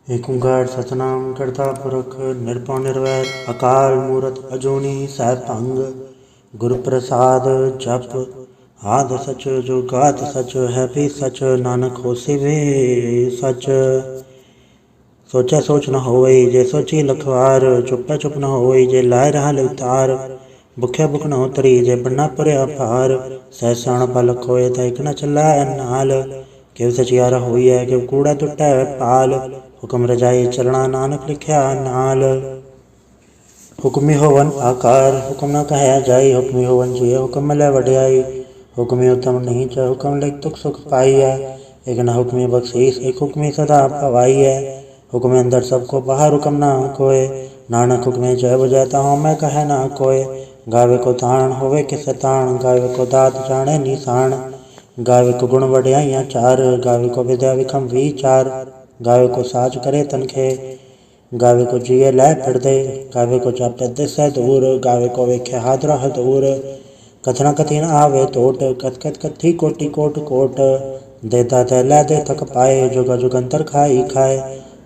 ਏਕ ਓਂਕਾਰ ਸਤਿਨਾਮ ਕਰਤਾ ਪੁਰਖ ਨਿਰਭਉ ਨਿਰਵੈਰ ਅਕਾਲ ਮੂਰਤ ਅਜੂਨੀ ਸੈਭੰਗ ਗੁਰ ਪ੍ਰਸਾਦ ਜਪ ਆਦਿ ਸਚ ਜੁਗਾਦ ਸਚ ਹੈ ਵੀ ਸਚ ਨਾਨਕ ਹੋਸੀ ਵੀ ਸਚ। ਸੋਚੈ ਸੋਚ ਨ ਹੋਵਈ ਜੇ ਸੋਚੀ ਲਖਵਾਰ ਚੁੱਪੈ ਚੁੱਪ ਨ ਹੋਵਈ ਜੇ ਲਾਇ ਰਹਾ ਲਿਵਤਾਰ। ਭੁਖਿਆ ਭੁਖ ਨ ਉਤਰੀ ਜੇ ਬੰਨਾ ਭਰਿਆ ਭਾਰ ਸਹਿ ਸਿਆਣ ਪਲਕ ਹੋਏ ਤਾਂ ਇਕ ਨ ਚੱਲੈ ਨਾਲ। ਕਿਵ ਸਚਿਆਰਾ ਹੋਈਐ ਕਿਵ ਕੂੜਾ ਟੁੱਟੈ ਪਾਲ ਹੁਕਮ ਰਜਾਈ ਚਲਣਾ ਨਾਨਕ ਲਿਖਿਆ ਨਾਲ। ਹੁਕਮੀ ਹੋਵਨ ਆਕਾਰ ਹੁਕਮ ਨ ਕਹਿਆ ਜਾਈ ਹੁਕਮੀ ਹੋਵਨ ਜੀਅ ਹੁਕਮ ਮਿਲੈ ਵਡਿਆਈ। ਹੁਕਮੀ ਉਤਮ ਨੀਚ ਹੁਕਮ ਲਿਖ ਤੁਖ ਸੁਖ ਪਾਈਐ ਇਕ ਨ ਹੁਕਮੀ ਬਖਸ਼ੀਸ ਇਕ ਹੁਕਮੀ ਸਦਾ ਭਵਾਈਐ। ਹੁਕਮੇ ਅੰਦਰ ਸਭ ਕੋ ਬਾਹਰ ਹੁਕਮ ਨਾ ਕੋਇ ਨਾਨਕ ਹੁਕਮੇ ਜੈ ਬੁਝੈ ਤਾਹੁ ਮੈਂ ਕਹਿ ਨਾ ਕੋਇ। ਗਾਵੇ ਕੋ ਤਾਣ ਹੋਵੇ ਕਿਸੈ ਤਾਣ ਗਾਵੇ ਕੋ ਦਾਤ ਜਾਣੈ ਨੀਸਾਨ। ਗਾਵੇ ਕੋ ਗੁਣ ਵਡਿਆਈਆਂ ਚਾਰ ਗਾਵੇ ਕੋ ਵਿਦਿਆ ਵਿਖਮ ਵੀਚਾਰ। ਗਾਵੇ ਕੋ ਸਾਚ ਕਰੇ ਤਨਖੇ ਗਾਵੇ ਕੋ ਜੀਅ ਲੈ ਫਿਰਦੇ ਗਾਵੇ ਕੋ ਚਾਪੈ ਦਿਸੈ ਦੂਰ ਗਾਵੇ ਕੋ ਵੇਖੈ ਹਾਦਰਾ ਹਦੂਰ। ਕਥਨਾ ਕਥੀ ਨ ਆਵੇ ਟੋਟ ਕਥ ਕਥ ਕਥੀ ਕੋਟੀ ਕੋਟ ਕੋਟ। ਦੇਤਾ ਤੈ ਲੈ ਦੇ ਥਕ ਪਾਏ ਜੁਗਾ ਜੁਗੰਤਰ ਖਾਈ ਖਾਏ।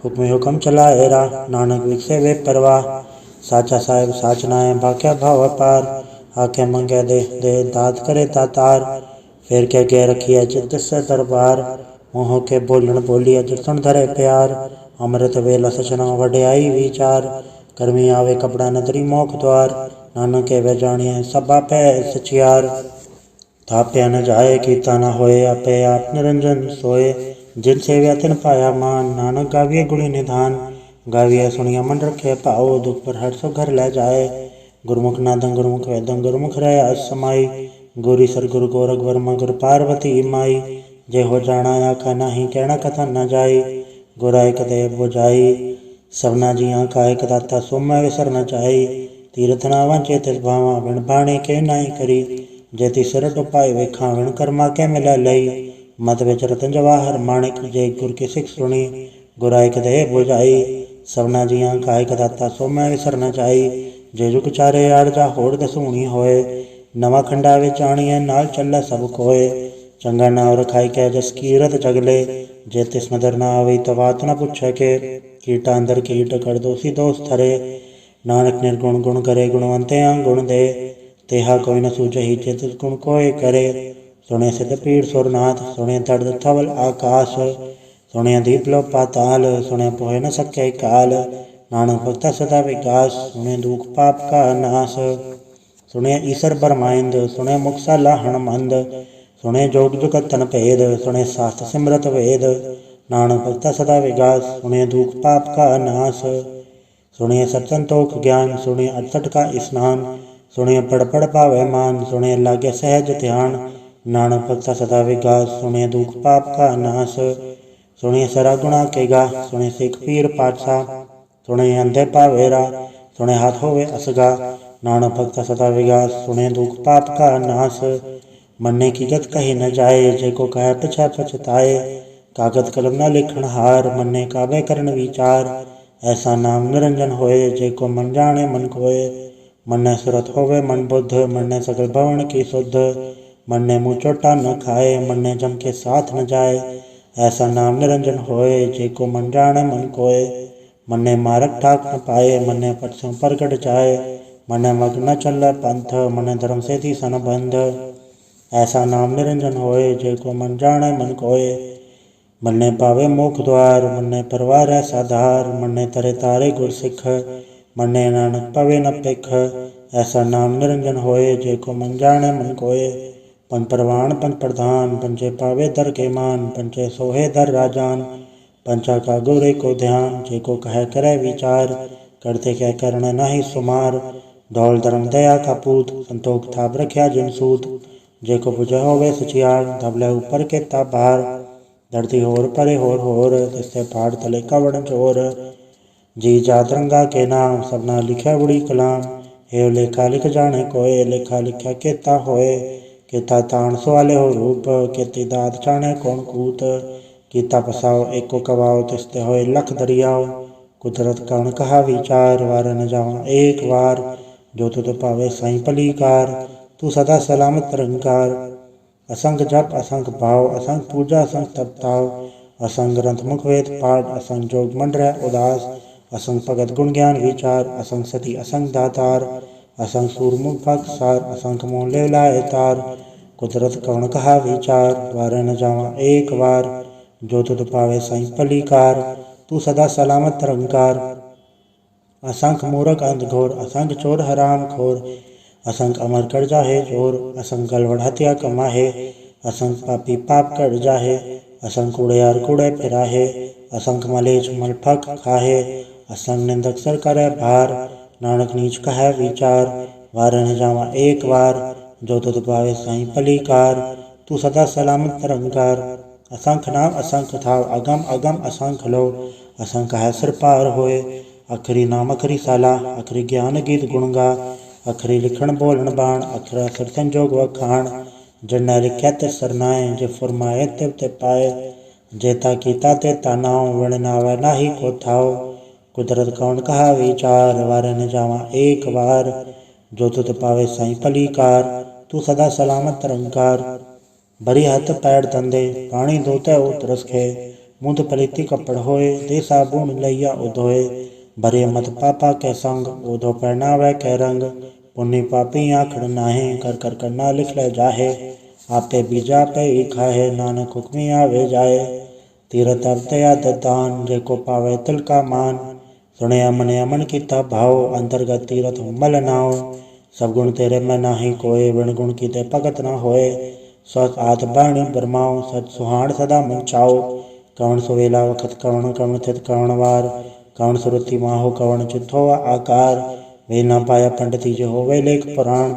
ਹੁਕਮੇ ਹੁਕਮ ਚਲਾਏ ਰਾਹ ਨਾਨਕ ਵਿਖਸੇ ਵੇ ਪਰਵਾਹ। ਸਾਚਾ ਸਾਹਿਬ ਸਾਚ ਨਾਇ ਭਾਖਿਆ ਭਾਵ ਅਪਾਰ ਆਖੇ ਮੰਗੈ ਦੇ ਦੇ ਦਾਤ ਕਰੇ ਦਾਤਾਰ। ਫਿਰ ਕਹਿ ਕੇ ਰਖੀਐ ਚਿਤ ਦਿਸੈ ਦਰਬਾਰ ਮੂੰਹ ਕੇ ਬੋਲਣ ਬੋਲੀਐ ਜਿ ਸੁਣ ਧਰੇ ਪਿਆਰ। ਅੰਮ੍ਰਿਤ ਵੇਲਾ ਸਚਨਾ ਵਡਿਆਈ ਵਿਚਾਰ ਕਰਮੀ ਆਵੇ ਕਪੜਾ ਨਦਰੀ ਮੋਖ ਦੁਆਰ। ਨਾਨਕ ਕੇਵੈ ਜਾਣੀਐ ਸਭ ਆਪੈ ਸਚਿਆਰ। ਥਾਪਿਆ ਨ ਜਾਏ ਕੀਤਾ ਨ ਹੋਏ ਆਪੇ ਆਪ ਨਿਰੰਜਨ ਸੋਏ। ਜਿਨ ਸੇਵਿਆ ਤਿਨ ਪਾਇਆ ਮਾਨ ਨਾਨਕ ਗਾਵੀਐ ਗੁਣੀ ਨਿਧਾਨ। ਗਾਵੀਐ ਸੁਣੀਐ ਮਨ ਰਖੇ ਭਾਉ ਦੁਖ ਪਰ ਹਰਿ ਸੋ ਘਰ ਲੈ ਜਾਏ। ਗੁਰਮੁਖ ਨਾਦੰ ਗੁਰਮੁਖ ਵੇਦੰ ਗੁਰਮੁਖ ਰਹਿ ਸਮਾਈ। ਗੁਰੀ ਸਰ ਗੁਰੂ ਗੋਰਖ ਬਰਮਾ ਗੁਰ ਪਾਰਵਤੀ ਮਾਈ। ਜੇ ਹੋ ਜਾਣਾ ਆਖਾ ਨਾਹੀ ਕਹਿਣਾ ਕਥਾ ਨ ਜਾਈ। ਗੁਰਾ ਇਕ ਦੇਹ ਬੁਝਾਈ ਸਭਨਾ ਜੀਆਂ ਕਾ ਇਕ ਦਾਤਾ ਸੋ ਮੈਂ ਵਿਸਰ ਨ ਜਾਈ। ਤੀਰਥ ਨਾ ਵਾਂਝੇ ਤਿਸ ਭਾਵਾ ਵਿਣ ਬਾਣੀ ਕੇ ਨਾਹੀ ਕਰੀ। ਜੇ ਤਿਸ ਸਿਰ ਟੁਪਾਏ ਵੇਖਾਂ ਵਿਣ ਕਰਮਾ ਕੇ ਮਿਲੈ ਲਈ। ਮਤ ਵਿੱਚ ਰਤਨ ਜਵਾਹਰ ਮਾਣਿਕ ਜੇ ਗੁਰ ਕੀ ਸਿੱਖ ਸੁਣੀ। ਗੁਰਾ ਇਕ ਦੇਹ ਬੁਝਾਈ ਸਭਨਾ ਜੀਆਂ ਕਾ ਇਕ ਦਾਤਾ ਸੋ ਮੈਂ ਵਿਸਰ ਨ ਜਾਈ। ਜੇ ਜੁਗ ਚਾਰੇ ਆੜ ਜਾ ਹੋੜ ਦਸੂਣੀ ਹੋਏ ਨਵਾਂ ਖੰਡਾ ਵਿੱਚ ਆਣੀਐ ਨਾਲ ਚੱਲੈ ਸਭ ਕੋਏ। ਚੰਗਾ ਨਾਮ ਰਖਾਈ ਕੈ ਜਸ ਕੀਰਤ ਜਗਲੇ ਜੇ ਤਿਸ ਨਦਰ ਨਾ ਆਵਈ ਤਾਂ ਬਾਤ ਨ ਪੁੱਛੈ ਕੇ। ਕੀਟਾ ਅੰਦਰ ਕੀਟ ਕਰ ਦੋਸੀ ਦੋਸ ਥਰੇ ਨਾਨਕ ਨਿਰਗੁਣ ਗੁਣ ਕਰੇ ਗੁਣਵੰਤਿਆਂ ਗੁਣ ਦੇ। ਤੇਹਾ ਕੋਈ ਨ ਸੂਝਹੀ ਜੇ ਤਿਸ ਗੁਣ ਕੋਇ ਕਰੇ। ਸੁਣੇ ਸਿਧ ਪੀੜ ਸੁਰਨਾਥ ਸੁਣੇ ਦਰਦ ਥਵਲ ਆਕਾਸ। ਸੁਣਿਆ ਦੀਪ ਲੋ ਪਾਤਾਲ ਸੁਣੇ ਪੋਹਿ ਨ ਸਕੈ ਕਾਲ। ਨਾਨਕ ਭਗਤਾ ਸਦਾ ਵਿਕਾਸ ਸੁਣੇ ਦੁਖ ਪਾਪ ਕਾ ਨਾਸ। ਸੁਣਿਆ ਈਸਰ ਬਰਮਾਇੰਦ ਸੁਣੇ ਮੁਖ ਸਾਲਾ ਹਣਮੰਦ। ਸੁਣੇ ਜੋਗ ਜੁਗਤ ਤਨ ਭੇਦ ਸੁਣੇ ਸਾਸਤ ਸਿਮਰਤ ਵੇਦ। ਨਾਨਕ ਭਗਤਾ ਸਦਾ ਵਿਗਾਸ ਸੁਣੇ ਦੁਖ ਪਾਪ ਕਾ ਨਾਸ। ਸੁਣੇ ਸਤ ਸੰਤੋਖ ਗਿਆਨ ਸੁਣੇ ਅਠਸਠ ਕਾ ਇਸਨਾਨ। ਸੁਣੇ ਪੜ ਪੜ ਪਾਵੈ ਮਾਨ ਸੁਣੇ ਲਾਗੇ ਸਹਿਜ ਧਿਆਨ। ਨਾਨਕ ਭਗਤਾ ਸਦਾ ਵਿਗਾਸ ਸੁਣੇ ਦੁਖ ਪਾਪ ਕਾ ਨਾਸ। ਸੁਣੇ ਸਰਾ ਗੁਣਾ ਕੇ ਗਾ ਸੁਣੇ ਸਿੱਖ ਪੀਰ ਪਾਤਸ਼ਾਹ। ਸੁਣੇ ਅੰਧੇ ਪਾਵੇ ਰਾ ਸੁਣੇ ਹੱਥ ਹੋਵੇ ਅਸਗਾ। ਨਾਨਕ ਭਗਤਾ ਸਦਾ ਵਿਗਾਸ ਸੁਣੇ ਦੁਖ ਪਾਪ ਕਾ ਨਾਸ। ਮੰਨੇ ਕੀ ਗਤ ਕਹੀ ਨ ਜਾਏ ਜੇ ਕੋ ਕਹਿ ਪਿਛੈ ਪਛਤਾਏ। ਕਾਗਦ ਕਲਮ ਨ ਲਿਖਣ ਹਾਰ ਮੰਨੇ ਕਾਬੇ ਕਰਨ ਵਿਚਾਰ। ਐਸਾ ਨਾਮ ਨਿਰੰਜਨ ਹੋਏ ਜੇ ਕੋ ਮਨ ਜਾਣੇ ਮਨ ਕੋਏ। ਮੰਨੇ ਸੁਰਤ ਹੋਵੇ ਮਨ ਬੁੱਧ ਮੰਨੇ ਸਗਲ ਭਵਨ ਕੀ ਸੁਧ। ਮੰਨੇ ਮੂੰਹ ਚੋਟਾ ਨ ਖਾਏ ਮੰਨੇ ਜਮ ਕੇ ਸਾਥ ਨ ਜਾਏ। ਐਸਾ ਨਾਮ ਨਿਰੰਜਨ ਹੋਏ ਜੇ ਕੋ ਮਨ ਜਾਣੇ ਮਨ ਕੋਏ। ਮੰਨੇ ਮਾਰਗ ਠਾਕ ਨ ਪਾਏ ਮੰਨੇ ਪਟ ਸਿਉ ਪ੍ਰਗਟ ਜਾਏ। ਮੰਨੇ ਮਗ ਨ ਚੱਲੈ ਪੰਥ ਮੰਨੇ ਧਰਮ ਸੇਤੀ ਸਨ ਬੰਧ। ਐਸਾ ਨਾਮ ਨਿਰੰਜਨ ਹੋਏ ਜੇ ਕੋ ਮਨ ਜਾਣੈ ਮਨ ਕੋਏ। ਮੰਨੇ ਪਾਵੇ ਮੋਖ ਦੁਆਰ ਮੰਨੇ ਪਰਵਾਰੈ ਸਾਧਾਰ। ਮੰਨੇ ਤਰੇ ਤਾਰੇ ਗੁਰ ਸਿੱਖ ਮੰਨੇ ਨਾਨਕ ਪਵੇ ਨ ਭਿਖ। ਐਸਾ ਨਾਮ ਨਿਰੰਜਨ ਹੋਏ ਜੇ ਕੋ ਮਨ ਜਾਣੈ ਮਨ ਕੋਏ। ਪੰਜ ਪ੍ਰਵਾਨ ਪੰਜ ਪ੍ਰਧਾਨ ਪੰਚੇ ਪਾਵੇ ਦਰ ਕੇ ਮਾਨ। ਪੰਚੇ ਸੋਹੇ ਦਰ ਰਾਜਾਨ ਪੰਚਾ ਕਾ ਗੁਰ ਏਕੋ ਧਿਆਨ। ਜੇ ਕੋ ਕਹਿ ਕਰੈ ਵਿਚਾਰ ਕਰਤੇ ਕਹਿ ਕਰਨ ਨਾਹੀ ਸੁਮਾਰ। ਦੌਲ ਧਰਮ ਦਇਆ ਕਾ ਪੂਤ ਸੰਤੋਖ ਥਾਪ ਰਖਿਆ ਜਿਨ ਸੂਤ। ਜੇ ਕੋ ਬੁਝੈ ਹੋਵੇ ਸਚਿਆਰ ਧਬਲੇ ਉੱਪਰ ਕੀਤਾ ਭਾਰ। ਧਰਤੀ ਹੋਰ ਪਰੇ ਹੋਰ ਤਿਸਤੇ ਪਹਾੜ ਤਲੇ ਕਵਣ ਚੋਰ। ਜੀ ਜਾਤ ਰੰਗਾ ਕੇ ਨਾਮ ਸਭਨਾ ਲਿਖਿਆ ਬੁੜੀ ਕਲਾਮ। ਏਵ ਲੇਖਾ ਲਿਖ ਜਾਣੇ ਕੋਏ ਲੇਖਾ ਲਿਖਿਆ ਕੀਤਾ ਹੋਏ। ਕੀਤਾ ਤਾਣ ਸਵਾਲੇ ਹੋ ਰੂਪ ਕੀਤੀ ਦਾਤ ਜਾਣੇ ਕੌਣ ਕੂਤ। ਕੀਤਾ ਪਸਾਓ ਏਕੋ ਕਵਾਓ ਤਿਸਤੇ ਹੋਏ ਲਖ ਦਰਿਆਓ। ਕੁਦਰਤ ਕਵਣ ਕਹਾ ਵਿਚਾਰ ਵਾਰ ਨ ਜਾਵਾਂ ਏਕ ਵਾਰ। ਜੋ ਤੁਧ ਭਾਵੇ ਸਾਈ ਭਲੀ ਕਾਰ ਤੂੰ ਸਦਾ ਸਲਾਮਤ ਨਿਰੰਕਾਰ। असंख जप असंख भाव असंख पूजा असंख तप ताव। असंग ग्रंथ मुख वेद पाठ, असंग जोग मंडर उदास, असंग भगत गुण ज्ञान विचार, असंग सती असंग दातार, असंग सूरमुख भग सार, असंख मोह ले लाए तार, कुदरत कवण कहा विचार, वारे न जावा एक बार, जो तुध पावे साई पलीकार, तू सदा सलामत निरंकार। असंख मूरख अंध घोर, असंख चोर हराम खोर, असंख अमर कर जाहे जोर, असंख गलवड़ हत्या कमाहे, असंख पापी पाप कर जाहे, असंख कूड़ेयार कूड़े फिराहे, असंख मलेच मल फक खाहे, असंख निंदक सर करे भार, नानक नीच कहे विचार, वारे न जावा एक बार, जो तुध पावे साई पलीकार, तू सदा सलामत निरंकार। असंख नाम असंख थाव, अगम अगम असंख लो, असंख है सिर पार होए, अखरी नाम अखरी साला, अखरी ज्ञान गीत गुण गा, अखरी लिखण बोलन बाण, अखरा सिर संजोग वखाण, जिन्नै लिख्या ते सरनाए, जे फरमाए तिव ते पाए, जेता कीता ते तानाओ, विण नावै नाही को थाओ, कुदरत कौन कहा विचार, वारे न जावा एक बार, जो तुध पावे साई पलीकार, तू सदा सलामत निरंकार। भरी हथ पैर धंधे, पानी धोते उतरस खे, मुँह पलीती कपड़ होए, दे साबुन लैया उधोए, भरे मत पापा के संग, उधो पहनावे के रंग, पुण्य पापी आखड़ नाहे, कर कर करना लिख ले जाहे, आपे बीजा पे ही खाहे, नानक हुक्मी आवे जाए, तीरथ अवते आदत दान, जे को पावे तिल का मान, सुने अमन अमन कीता भाव, अंतर्गत तीरथ मल नाव, सब गुण तेरे में नाही कोय, विण गुण की ते भगत न होए, सत आत बाणी बरमाओ, सत सुहाण सदा मन चाओ, कवण सुवेला वखत कवण, कवण थित कवण वार, कवण सुरति माहो, कवण चित हो आकार, वेल न पाया पंडिती जो होवे लेख पुराण,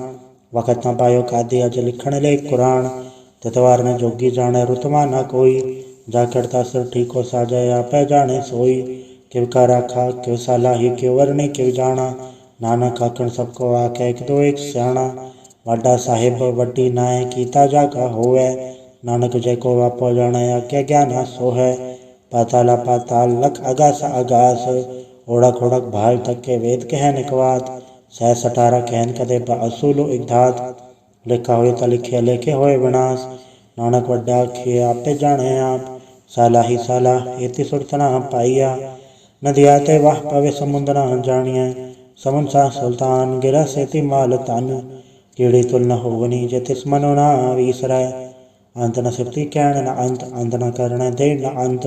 वखत न पायो कादे अज लिखण लेख कुरान, तितवार न जोगी जाने रुतमा न कोई, जा करता सिर ठीको साजय आपे जाने सोई, किव का राखा किव सालाही, किव वरणी किव जाना, नानक आखण सबको आखे एक दो एक स्याणा, वाडा साहिब वड्डी नाय कीता जागा होवे, नानक जय को वापो जाने आज्ञा ज्ञाना सोहे, पाताला पाताल लख आगास आगास, ओढ़क ओढ़क भाल तक के वेद कह निकवात, सह सटारा कहन कदे असूलो एक धात, लिखा होए त लिखे लेखे होए विनाश, नानक वड्डा आखिए आपे जाने आप, साला ही साला एति सुरतना पाइया, नदिया ते वाह पवे समुद्र जानिए, समुन सा सुल्तान गिरा सेति माल तन, कीड़ी तुल न होवनी जे तिस मनो ना विसरै, अंत न सिफती कहण न अंत, अंत न करण दे न अंत,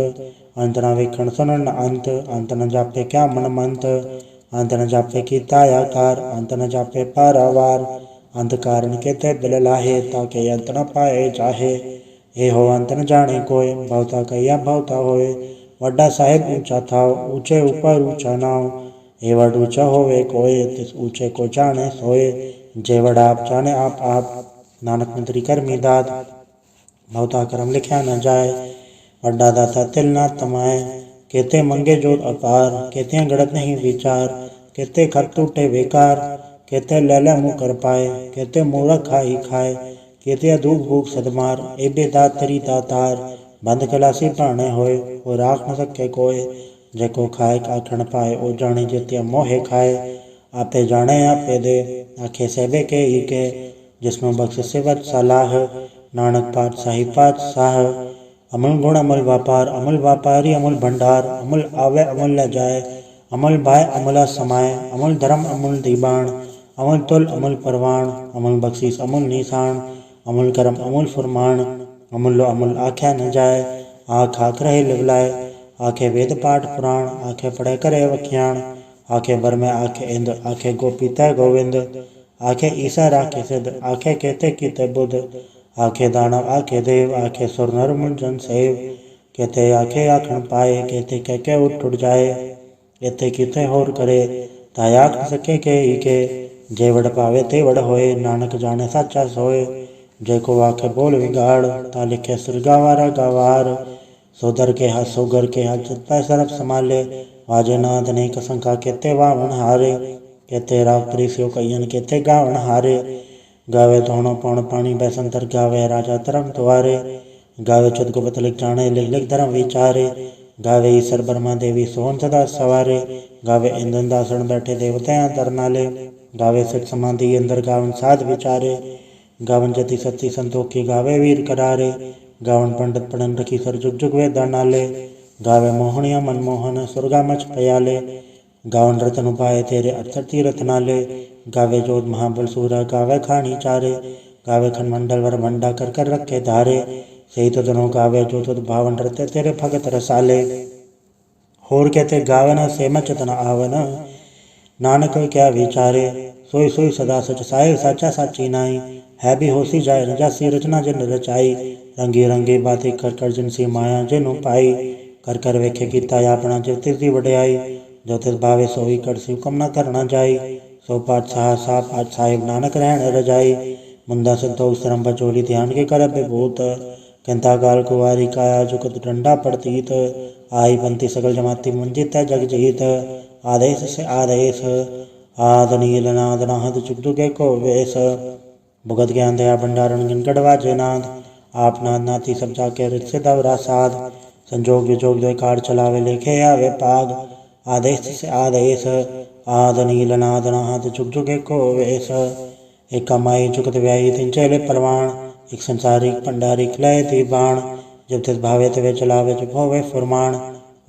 अंत न वेखण सुनण न अंत, अंत न जापे क्या मन मंत, अंत न जापे कीता आकार, अंत न जापे पारावार, अंत कारण के ते बिल लाहे, ताके अंत न पाए जाहे, ए हो अंत न जाने कोय, भवता कहिया भवता होए, वड्डा साहिब ऊंचा थाव, ऊंचे ऊपर ऊंचा नाव, ए वड ऊंचा होवे कोय, तिस ऊंचे को जाने सोए, जे वड आप जाने आप, नानक मंत्री करमी दात, भवता करम लिख्या न जाए, वड्डा दाता तिल ना तमाए, केते मंगे जोत अपार, केते गड़त नहीं विचार, केते खत टूटे बेकार, केते लैले मुँह कर पाए, केते मूरख खाई खाए, केते दूख भूख सदमार, एबे दात तरी दातार, बंद खलासी पाने होए, वो राख न सके कोय, जेको खाए आखण पाए, ओ जाने जेत्या मोहे खाए, आपे जाने आपे दे, आखे सेबे के ही के, जिसमें बख्श सिवत सलाह, नानक पातशाही पातशाह, अमल गुण अमल व्यापार, अमल व्यापारी अमल भंडार, अमल आवे अमल ल जाए, अमल भाई अमला समाए, अमल धर्म अमल दीबाण, अमल तुल अमल परवाण, अमल बख्शीस अमल निशान, अमल करम अमल फरमान, अमल लो अमल आख्या न जाए, आँख आँख रहे लिवलाए, आखे वेद पाठ पुराण, आखे पढ़े करे वख्याण, आखे बर में आखे इंद, आखे गोपी तय गोविंद, आखे ईसा राखे सिद्ध, आखे केते कीते बुद्ध, आखे दानव आखे देव, आखे सुर नर मुंजन सेव, केते आखे आखण पाए, केते कह के उठ जाए, एते किते होर करे, तायाक न सके के ही के, जे वड पावे ते वड होए, नानक जाने साचा सोए, जे को आखे बोल विगाड़, ता लिखे सिर गावारा गावार, सोदर के हाथ सोगर के हाथ जत पै सरफ संभाले, वाजे नाथ ने कसंका केते वावन हारे, केते राग प्रीसियो कयन केते गावन हारे, गावे धोणो पौण पानी बैसंतर गावे राजा धर्म द्वारे, गावे चुत गुपत लिख जाने लिख लिख धर्म विचारे, गावे ईश्वर ब्रह्मा देवी सोहन सदा सवारे, गावे इंद्र दासण बैठे देवता तर नाले, गावे सिख समाधि अंदर गावन साध विचारे, गावन जति सती संतोखी गावे वीर करारे, गावन पंडित पढ़न रखी सर जुग जुग वेदा नाले। गावे मोहनिया मनमोहन सुरगा मच पयाले। गावन रतन उपाय तेरे अठसठ तीरथ नाले। गावे जोध महाबल सूरा गावे खानी चारे। गावे खन मंडल वर भंडा कर कर रखे धारे। सही तो दोनों गावे जो तुद भावन रते तेरे भगत रसाले। होर कहते गावन से मचत न आवन, नानक क्या विचारे। सोई सोई सदा सच साए साचा साची नाई। है भी होसी जाए न जासी रचना जिन रचाई। रंगी रंगी बातें कर कर जिनसी माया जिनु पाई। कर कर वेखे कीता अपना जिव तिसदी वड्याई। जो तिस भावे सोई कर सिव कम न करना जाई। सो पाठ सा पाठ साहिब नानक रहन रजाई। मुंदा संतोष श्रम बचोली ध्यान के कर विभूत। कंता काल कुवारी काया जुगत डंडा पड़तीत। आई पंथी सकल जमाती मंजित जग जीत। आदेश से आदेश आद नील नाद नाहद जुग जुगे को वेश। भुगत ज्ञान दया भंडारण गिन गढ़वाजे नाद। आप नाद नाती सब जाके रित से दवरा साध। संजोग विजोग जो कार चलावे लेखे आवे पाग। आदेश से आदेश आद नील नाद नाहद जुग जुगे को वेश। एक कमाई जुगत व्यायी तिन चेले परवान। एक संसारिक पंडारिक लय ती बाण। जब तिस भावे तवे चलावे जब होवे फुरमान।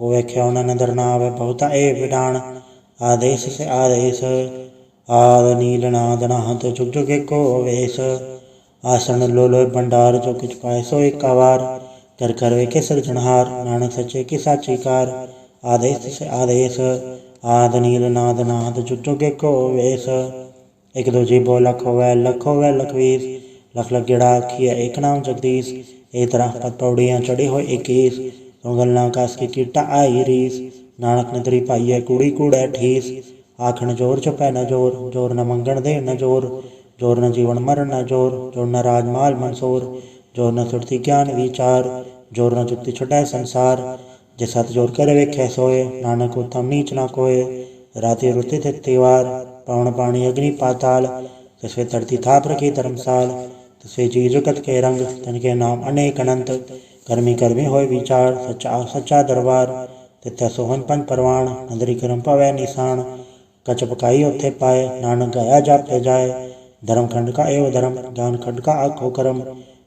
होवे ख्यो न नदर न आवे बहुता ए विडाण। आदेश से आदेश आद नील नाद नाहत जुग जुगे को वेश। आसन लो लो भंडार जो कुछ पाए सो एक वार। कर कर वे के सृजनहार नानक सच्चे की साची कार। आदेश से आदेश आद नील नाद नाहत जुग जुगे को वेश। एक दो जीबो लख होवे लखवीस। लख लख गिड़ा आखिए एक नाम जगदीश। एक तरह पद पौड़ियाँ चढ़ी हो 21। गलना कास की कीटा आई रीस। नानक नदरी पाइए कूड़ी कूड़े ठीस। आखन जोर चुपै न जोर, जोर न मंगण दे न जोर। जोर न जीवन मरण न जोर, जोर न राजमाल मंसूर। जोर न सुरती ज्ञान विचार, जोर न जुक्ति छुटै संसार। जे सत जोर कर वेखे सोए, नानक उत्तम नीच न कोय। राति रुति तिथिवार, पवन पानी अग्नि पाताल। तस्वे धरती थाप रखी धर्मसाल। तस्वे जी जुगत के रंग, तन के नाम अनेक अनंत। कर्मी कर्मी होय विचार, सच्चा सच्चा दरबार। तिथै सोहन पंच परवान, नदरी करम पवै निशान। कच पकाई उत्थे पाए, नानक गया जापे जाए। धर्म खंड का एवं धर्म, ज्ञान खंड का आखो करम।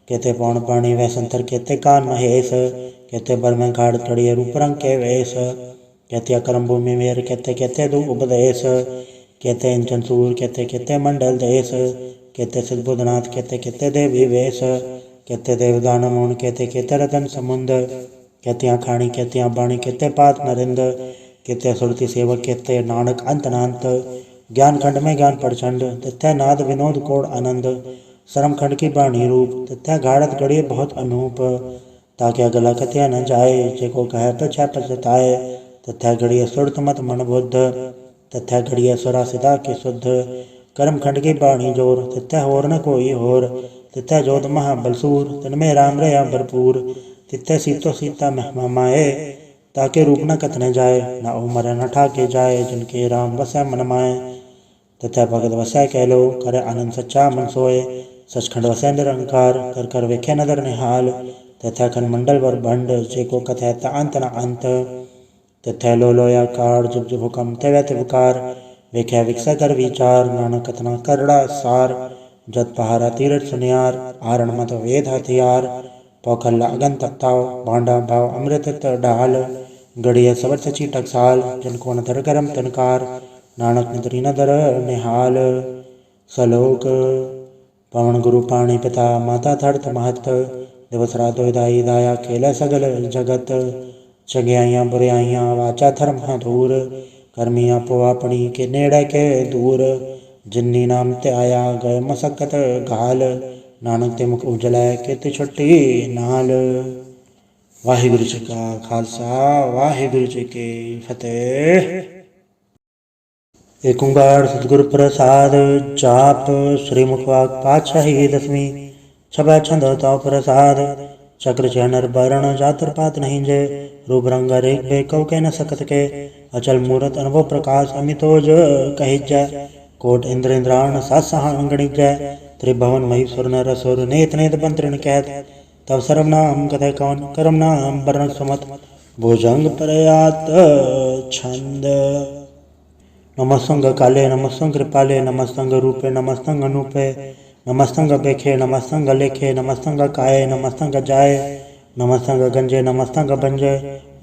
कहते पौन पानी वह संतर कहते कान महेश। कहते बर में घाड़ चढ़िए रूप रंग के वेश। कहते अकरम भूमि मेर, कहते कहते दु उपदेश। कहते इंचन सूर, कहते कहते मंडल देश। कहते सिद्धबुद्धनाथ, कहते कहते देवी वेश। कहते देवदान मोन, कहते कहते रतन समुंद। कहते अखाणी, कहते बाणी, कहते पात नरिंद। कहते सुरति सेवक, कहते नानक अंत नांत। ज्ञान खंड में ज्ञान प्रचंड, तथ्य नाद विनोद कोड आनंद। शर्म खंड की बाणी रूप, तथ्य घाड़त गढ़िए बहुत अनूप। ताकि अगला कथ्या न जाए, जेको कहे पछा पछताए। तथ्य घड़िए सुरत मत मन बुद्ध, तथ्य घड़िए सुरा सिदा के शुद्ध। कर्म खंड की बाणी जोर, तथ्य होर न कोई होर। तथ्य जोध महाबलसूर, तनमें राम रया भरपूर। तिथ्य सीतो सीता महमा माए, ताके रूप न कथने जाए। न उमर न ठाके जाए, जिनके राम वसै मन माए। तथ्य भगत वसै कह लो, करे आनंद सच्चा मन सोए। सचखंड वसै निरंकार, कर कर वेखे नदर निहाल। तथ्य खन मंडल वर भंड, जेको कथै ता अंत न अंत। तथ्य लो लोया कार, जुग जुग हुकम तेवै तिवकार। वेख्या विकसा कर विचार, नानक कथना करड़ा सार। जत पहारा तीरथ सुनियार, आरण मत वेद हथियार। पौखल्ला अगन तत्ताव, भांडा भाव अमृत डाल। गढ़िया सबर सची टकसाल, जिनको न धर गरम तनकार। नानक नदरी न धर निहाल। सलोक पवन गुरु पाणी पिता, माता धरत महत। दिवस रात दाई दाया, खेल सगल जगत। चगियाइयाँ बुराइयाँ, वाचा धर्म दूर। कर्मियाँ पो अपनी के नेड़े के दूर। जिन्नी नाम ते आया, गए मसकत घाल। नानक ते मुख उजलै, केते छुट्टी नाल। वाहिगुरु जी का खालसा, वाहिगुरु जी की फतेह। एक ओंकार सतगुर प्रसाद। जाप श्री मुखवाक पातशाही दसवीं। छबੈ छंद तौ प्रसाद। चक्र चैनर बरण जातर पात नहीं जे। रूप रंग रेख बे कौ के न सकत के। अचल मूरत अनुभव प्रकाश, अमितोज कहिजै। कोट इंद्र इंद्राण सासहान गणिजै। त्रिभुवन महीश्वर नर असुर, नेत नेत बंतरण कहत। तब सर्व नाम कथय कौन, करम नाम वर्ण सुमत। भुजंग प्रयात छंद। नमस्संग काले नमस्संग कृपाले, नमस्संग रूपे नमस्संग अनूपे। नमस्तंग बेखे नमस्तंग लेखे नमस्तंग काये नमस्तंग जाए नमस्तंग गंजे नमस्तंग बंजे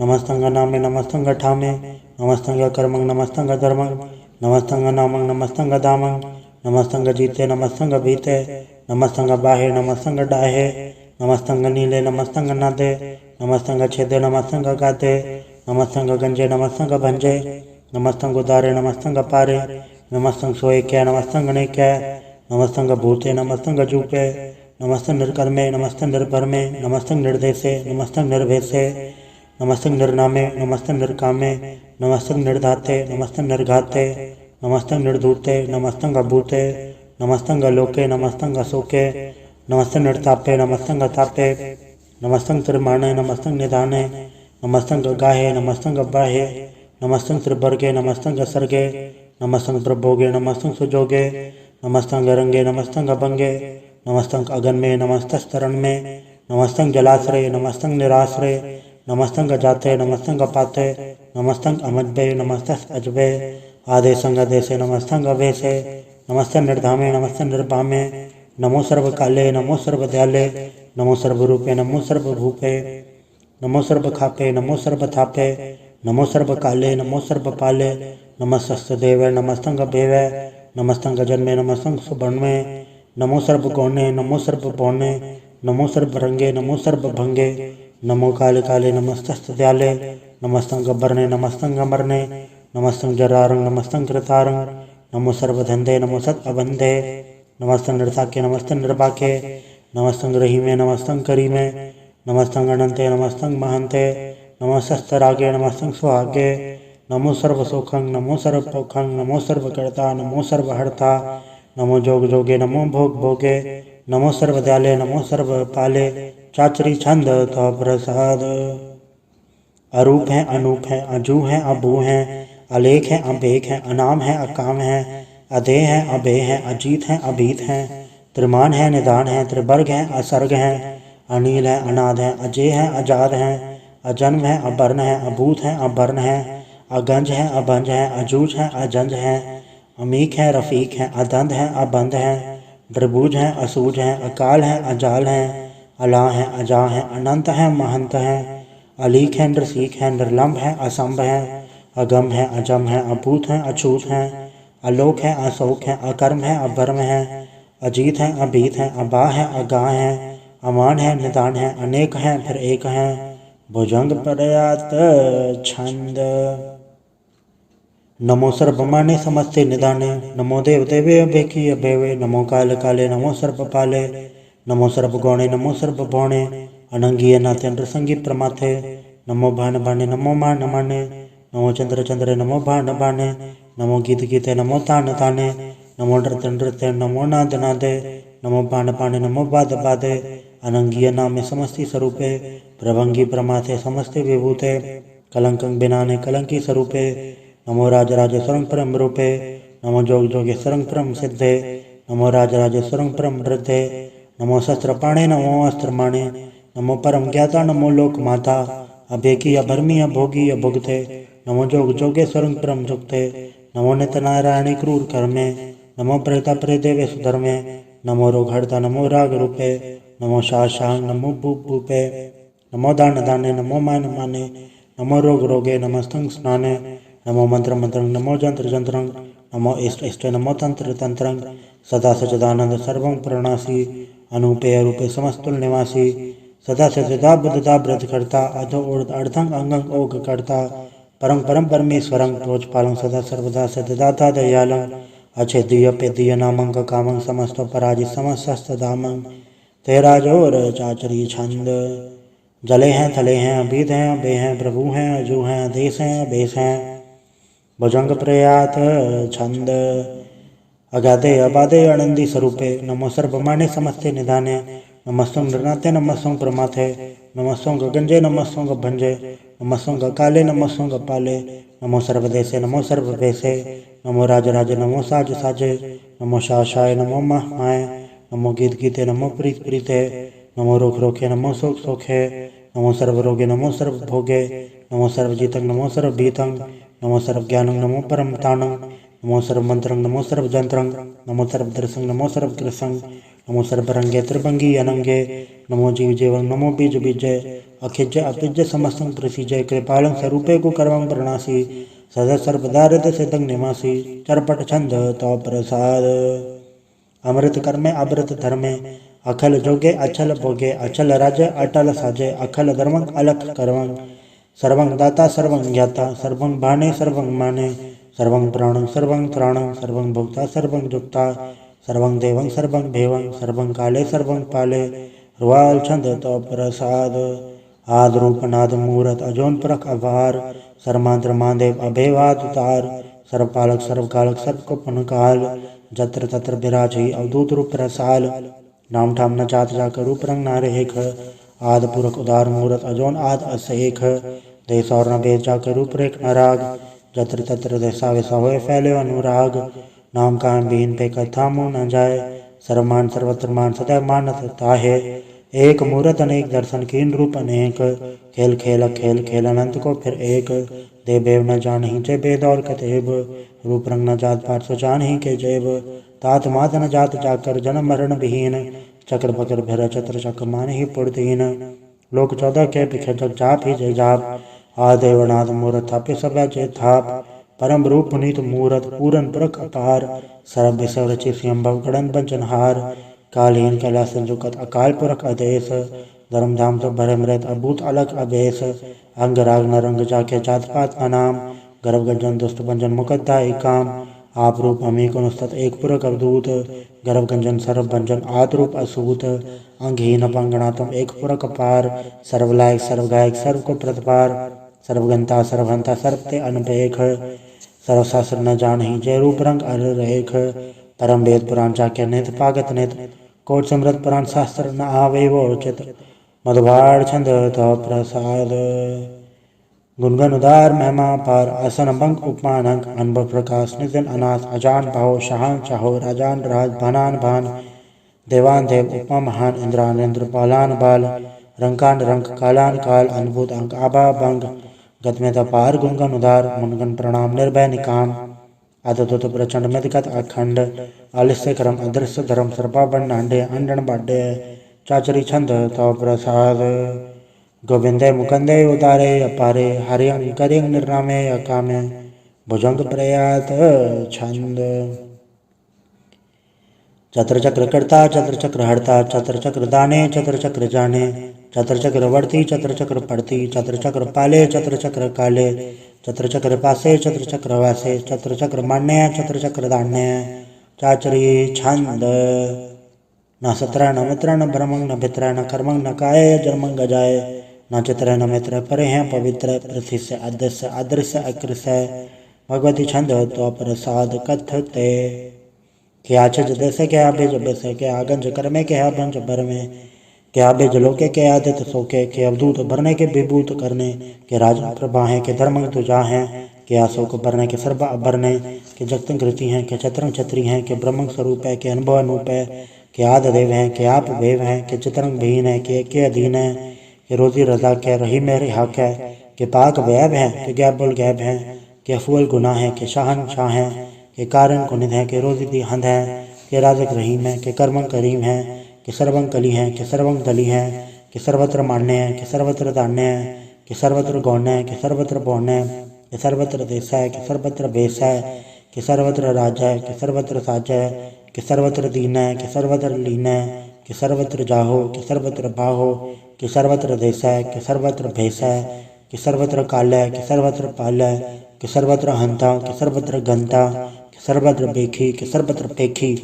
नमस्तंग नामे नमस्तंग ठामे नमस्तंग कर्मंग नमस्तंग धर्मंग नमस्तंग नामंग नमस्तंग दामंग नमस्तंग जीते नमस्तंग बीते नमस्तंग बाहे नमस्तंग डाहे नमस्तंग नीले नमस्तंग नादे नमस्तंग छेदे नमस्तंग गाते नमस्तंग गंजे नमस्तंग भंजे नमस्तंग उदारे नमस्तंग पारे नमस्तंग सोए क्या नमस्तंग ने क्या नमस्तंग भूते नमस्तंग जूपे नमस्तंग निर्कर्मे नमस्तंग निर्भरमे नमस्तंग निर्देशे नमस्तंग निर्भेसे नमस्तंग निर्नामे नमस्तंग निर्कामे नमस्तंग निर्धाते नमस्तंग निर्घाते नमस्तंग निर्धूते नमस्तंग अभूते नमस्तंग लोके नमस्तंग अशोके नमस्तंग निर्तापे नमस्तंग तापे नमस्तंग त्रिमाणे नमस्तंग निधाने नमस्तंग गाहे नमस्तंग बाहे नमस्तंग त्रिभर्गे नमस्तंग सर्गे नमस्तंग प्रभोगे नमस्तंग सुजोगे नमस्तंग रंगे नमस्तंग भंगे नमस्तंग अगन में नमस्तस्तरण में नमस्तंग जलाश्रय नमस्तंग निराश्रय नमस्तंग जाते नमस्तंग पाते नमस्तंग अमजबे नमस्तंग अजबे आदेशंग देशे नमस्तंग अभेसे नमस्तंग निर्धामे नमस्तंग निर्भामे नमो सर्व काले नमो सर्व दयाले नमो सर्व रूपे नमो सर्व भूपे नमो सर्व खापे नमो सर्व थापे नमो सर्व काले नमो सर्व पाले नमस्तस्त देवे नमस्तंग भेवे नमस्तंग जन्मे नमस्तंग सुबर्णे नमो सर्व गौणे नमो सर्व पौणे नमो सर्व रंगे नमो सर्व भंगे नमो काले काले नमस्तस्त दयाले नमस्तंग बरने नमस्तंग अमरने नमस्तंग जरारंग नमस्तंग कृतारंग नमो सर्व धंधे नमो सत अबंधे नमस्तंग निर्साके नमस्तंग निर्बाके नमस्तंग रहीमे नमस्तंग करीमे नमस्तंग अनंते नमस्तंग महंते नमस्तरागे नमस्तंग सुहागे नमो सर्व सुखंग नमो सर्व पोखंग नमो सर्व कर्ता नमो सर्व हर्ता नमो जोग जोगे नमो भोग भोगे नमो सर्व दयाले नमो सर्व पाले चाचरी छंद तो प्रसाद अरूप है अनूप है अजू है अबू है अलेख है अबेक है अनाम है अकाम है अधे है अभे है अजीत है अभीत है त्रिमान है निदान है त्रिवर्ग है असर्ग है अनिल है अनाद है अजय है अजाद है अजन्म है अबर्ण है अभूत है अबर्ण है अगंज है अभंज है अजूज है अजंज है अमीक है रफीक है अदंध है अबंध है द्रिभुज है असूज है अकाल है अजाल है अला है अजा है अनंत है महंत है अलीक है नृसीक है निर्लम्ब है असंभ है अगम है अजम है अभूत है अछूत है अलोक है अशोक है अकर्म है अभर्म है अजीत है अभीत है अबा है अगा है अमान है निदान है अनेक है फिर एक है भुजंग प्रयात छंद नमो सर्वमाने समस्ते निदाने नमो देव देवे अभेकी अभेवे नमो काल काले नमो सर्व पाले नमो सर्व गौणे नमो सर्व भौणे अनंगीय नाथे नृसंगी प्रमाथे नमो भान भाने नमो मान माने नमो चंद्र चंद्र नमो भान भाने नमो गीत गीते नमो तान ताने नमो नृत्य नृत्य नमो नाद नादे नमो पान पाने नमो बाद बादे अनंगीय नामे समस्ती स्वरूपे प्रभंगी प्रमाथे समस्ते विभूते कलंकं बिनाने कलंकी स्वरूपे नमो राज राजेश्वरं परम रूपे नमो जोग जोगेश्वरं परम सिद्धे नमो राज राजेश्वरं परम वृद्धे नमो शस्त्रपाणे नमो अस्त्रमाणे नमो परम ज्ञाता नमो लोक माता अभेकी अभर्मी अभोगी अभुगते नमो जोग जोगेश्वरं परम जुक्ते नमो नित्य नारायणी क्रूर कर्मे नमो प्रेता प्रे देवे सुधर्मे नमो रोग हरता नमो राग रूपे नमो शाशांग नमो भूप भूपे नमो दान दाने नमो मान माने नमो रोग रोगे नमस्तंग स्नाने नमो मंत्र मंत्रंग नमो जंत्र जंत्रंग नमो इष्ट इष्ट नमो तंत्र तंत्रंग सदा सचिदानंद सर्वं प्रणनासी अनूपे अरूपे समस्तुल निवासी सदा सचिदा बुद्धदा ब्रत करता अधो अर्धंग अंगंग ओग करता परम परम परमेश्वरं प्रोचपालं सदा सर्वदा सदाता दयालं अछेदीय पेदीय नामंग कामं समस्त पराजित समस्त दामं तेरा जोर चाचरी छंद जले हैं थले हैं अभीत हैं अबे हैं प्रभु हैं अजू हैं आदेश हैं अबेश हैं भुजंग प्रयात छंद अगाधे अबाधे अनंदी स्वरूपे नमो सर्वमाने समस्ते निधाने नमस्तों नृनाथे नमस्तों प्रमाथे नमस्तों गंजे नमस्तों भंजे नमस्तों काले नमस्तों पाले नमो सर्वदेशे नमो सर्ववेशे नमो राज राजे नमो साज साजे नमो शाशाय नमो माय नमो गीत गीते नमो प्रीत प्रीते नमो रोख रोखे नमो सोख सोखे नमो सर्व रोगे नमो सर्व भोगे नमो सर्व जीतं नमो सर्व भीतं नमो सर्व ज्ञानं नमो परम तानं नमो सर्व मंत्रं नमो सर्व जंत्रं नमो सर्व दर्शं नमो सर्व कृशं नमो सर्वरंगे त्रिभंगी अनंगे नमो जीव जीवं नमो बीज बीजय अखिज अपिज समस्तं प्रसिजय कृपालं स्वरूपे कुकर्मं प्रणासी सदा सर्वदारित सिद्धं निवासी चरपट छंद तो प्रसाद अमृत कर्मे अमृत धर्मे अखल जोगे अचल भोगे अचल राज अटल साजे अखल धर्मं अलख कर्मं सर्वं दाता सर्वं ज्ञाता सर्वं भाने सर्वं माने सर्वं प्राणं सर्वं त्राणं सर्वं भोक्ता सर्वं जुक्ता सर्वं देवं सर्वं भेवं सर्वं काले सर्वं पाले रुवाल छंद तो प्रसाद आद रूप नाद मूरत अजोन परख अवार सर्मांत्र महादेव अभेवाद उतार सर्वपालक सर्वकालक सबको पुनकाल जत्र तत्र विराजी अवधूत रूप रसाल नाम ठाम न जात जाकर रूप रंग नारे एक आद पुरख उदार मूरत अजोन आद असेख देश और न भेद जाकर रूप रेख नराग जत्र तत्र देसा वैसा होए फैले अनुराग नाम कायम बीन पे कथा मुँह न जाए सर्वमान सर्वत्र मान सदैव मानत ताहे एक मूरत अनेक दर्शन कीन रूप अनेक खेल खेल खेल खेल अनंत को फिर एक दे बेव न जान ही जय बेद और कतेब रूप रंग न जात पाठ सो जान ही के जैब तात मात न जात जाकर जन्म मरण विहीन चक्र बकर भैर चत्र चक्र मान ही पुड़दीन लोक 14 के पिखे जग जाप ही जय जाप आदेवनाथ मूरत थापे सब जय थाप परम रूप पुनीत मूरत पूरन पुरख अपार सर्व विसव रचि स्वयंभव गणन बंचनहार कालीन कैलास संजुकत अकाल पुरख आदेश धर्मधाम तो भरे मृत अभूत अलग अभेश अंग राग नरंग जाके जात पात का नाम गर्भ गंजन दुष्ट भंजन मुकद्दा एक काम आप रूप हमी को नुस्तत एक पुरख अवधूत गर्भ गंजन सर्व भंजन आत रूप असूत अंगहीन अपंगणातम एक पुरख अपार सर्वलायक सर्वगायक सर्व को प्रतिपार सर्वगंता सर्वहंता सर्वते अनपेख सर्वशास्त्र न जान ही जय रूप रंग अर रेख परम वेद पुराण जाके नित पागत नित कोट समृत पुराण शास्त्र न आवे वो उचित मधुभार छंद तो प्रसाद गुणगन उदार महिमा पार आसन भंग उपमानंग अनुभव प्रकाश निजन अनाथ अजान भाव शाहान चाहो राजान राज भानान भान देवान देव उपमा महान इंद्रान इंद्र बालान बाल रंकान रंक कालान काल अनुभूत अंक आभा भंग गतमेता पार गुणगन उदार मुनगन प्रणाम निर्भय निकाम आदत प्रचंड मदगत अखंड आलिस्य क्रम अदृश्य धर्म सर्पा बन अंडे अंडन बाडे चाचरी छंद तो प्रसाद गोविंदे मुकंदे उदारे अपारे हरियं करियं निर्नामे अकामे भुजंग प्रयात छंद चत्र चक्र करता चत्र चक्र हरता चत्र चक्र दाने चत्र चक्र जाने चत्र चक्र वर्ती चत्र चक्र पड़ती चत्र चक्र पाले चत्र चक्र काले चत्र चक्र पासे चत्र चक्र वासे चत्र चक्र मान्य चत्र चक्र दान्य चाचरी छंद न सत्र न मित्र न ब्रह्मंग न भित्र न कर्मंग न काय जन्मंग गजाए न चित्र न मित्र परे हैं पवित्र पृथ्वी से अदृश्य अदृश्य अकृष्य भगवती छंद तो प्रसाद कथते क्या छज देसे क्या भेज बेसे क्या गंज कर्मे क्या भंज भर में क्या भेज लोके के आदित सोके के अवधूत भरने के विभूत करने के राजा प्रभा है के धर्म तुझा है के आशोक भरने के सर्व भरने के जगतंग कृति हैं के छत्रंग छत्री हैं के ब्रह्म स्वरूप है के अनुभव अनूप है के आद देव हैं के आप देव हैं के चित्रंग भीन है के अधीन है कि रोजी रजा के रही मेरे हक है कि पाक वैब है कि गैबुल गैब है कि अफूल गुनाह है कि शाहन शाह है कि कारण कुनिद है कि रोजी दी हंद है कि राजक रहीम है कि कर्मं करीम है कि सर्वं कली है कि सर्वं दली है कि सर्वत्र मान्य है कि सर्वत्र दान्य है कि सर्वत्र गौण्य है कि सर्वत्र पौण्य है कि सर्वत्र देश है कि सर्वत्र बेस है कि सर्वत्र राज है कि सर्वत्र साज है कि सर्वत्र दीन है कि सर्वत्र लीन है कि सर्वत्र जाहो कि सर्वत्र बाहो कि सर्वत्र देश है कि सर्वत्र भेष है कि सर्वत्र काल है कि सर्वत्र पाल है कि सर्वत्र हंता कि सर्वत्र गंता कि सर्वत्र बेखी कि सर्वत्र पेखी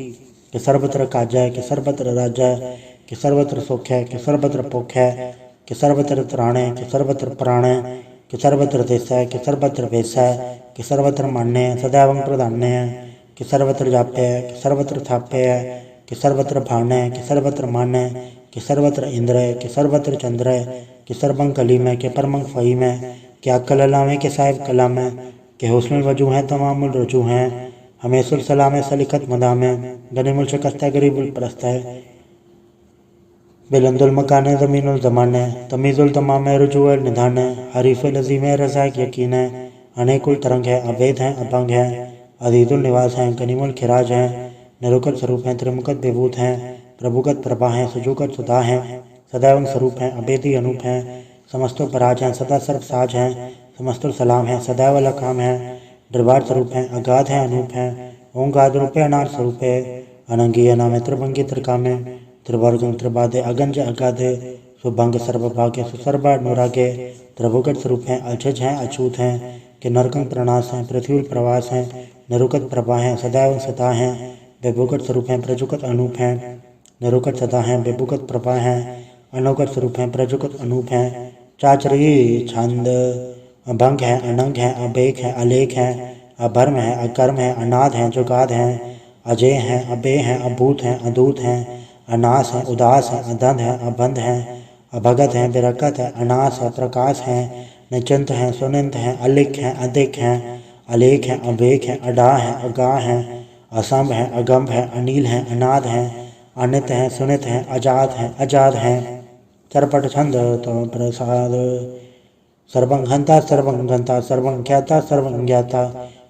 कि सर्वत्र काज है कि सर्वत्र राज है कि सर्वत्र सुख है कि सर्वत्र पुख है कि सर्वत्र त्राण है कि सर्वत्र प्राण है कि सर्वत्र देश है कि सर्वत्र वेश है कि सर्वत्र मान्य है सदैव प्रधान्य है कि सर्वत्र जाप्य है कि सर्वत्र थाप्य है कि सर्वत्र भान है कि सर्वत्र मान है कि सर्वत्र इंद्र है कि सर्वत्र चंद्र है कि सर्वंग कलीम है कि परमंग फहीम है कि अक्कल में कि साहिब कलाम है कि हुस्नुल वजू हैं तमामुल रजू हैं हमेशुल सलाम है सलिकत मदाम है गनीमुल शिकस्त है गरीबुल परस्त है बिलंदुल मकान है ज़मीनुल ज़मान है तमीज़ुल तमाम है रुजू है निधान है हरीफ़ुल अज़ीम है रज़ाक़ यकीन है अनेकुल तरंग है अभेद है अभंग है अजीजुल निवास हैं गनीमुल खिराज हैं निरुकल स्वरूप हैं त्रिमुकत विभूत हैं प्रभुगत प्रभा हैं, सुजुगत सुधा हैं, सदैव स्वरूप हैं, अभेदी अनूप हैं, समस्तो पराज हैं, सदा सर्व साज हैं, समस्तो सलाम हैं, सदैव लकाम हैं, निर्वाण स्वरूप हैं, अगाध हैं, अनूप हैं, ओंकार रूपे अनार स्वरूपे, अनंगी अनामे त्रिभंगी त्रिकामे, त्रिवर्गं त्रिबाधे अगंज अगाधे, सुभंग सर्वभाग्य सुसर्व अनुरागे, त्रिभुगत स्वरूप हैं, अजज हैं, अछूत हैं, कि नरकंग प्रणास हैं, पृथ्वी प्रवास हैं, निरुकत प्रभा हैं, सदैव सदा हैं, बेभुगत स्वरूप हैं, प्रजुगत अनूप हैं, निरुकत सदा हैं, बेभुगत प्रभा हैं, अनोगत स्वरूप हैं, प्रजुगत अनूप हैं, चाचरी छंद अभंग हैं, अनंग हैं, अभेक हैं, अलेख हैं, अभर्म हैं, अकर्म हैं, अनाद हैं, जुगाद हैं, अजय हैं, अबे हैं, अभूत हैं, अदूत हैं, अनास हैं, उदास हैं, अधंध हैं, अबंध हैं, अभगत हैं, बिरकत हैं, अनास है, प्रकाश हैं, निचिंत हैं, सुनिंत हैं, अलिख हैं, अधिक हैं, अलेख हैं, अभेक हैं, अडा हैं, अगाह हैं, असंभ हैं, अगम्भ हैं, अनिल हैं, अनाद हैं, अनित हैं, सुनित हैं, अजात हैं, अजात हैं, चरपट छंद तो प्रसाद, सर्वं हंता सर्वं घंता सर्वं ख्याता सर्वं ज्ञाता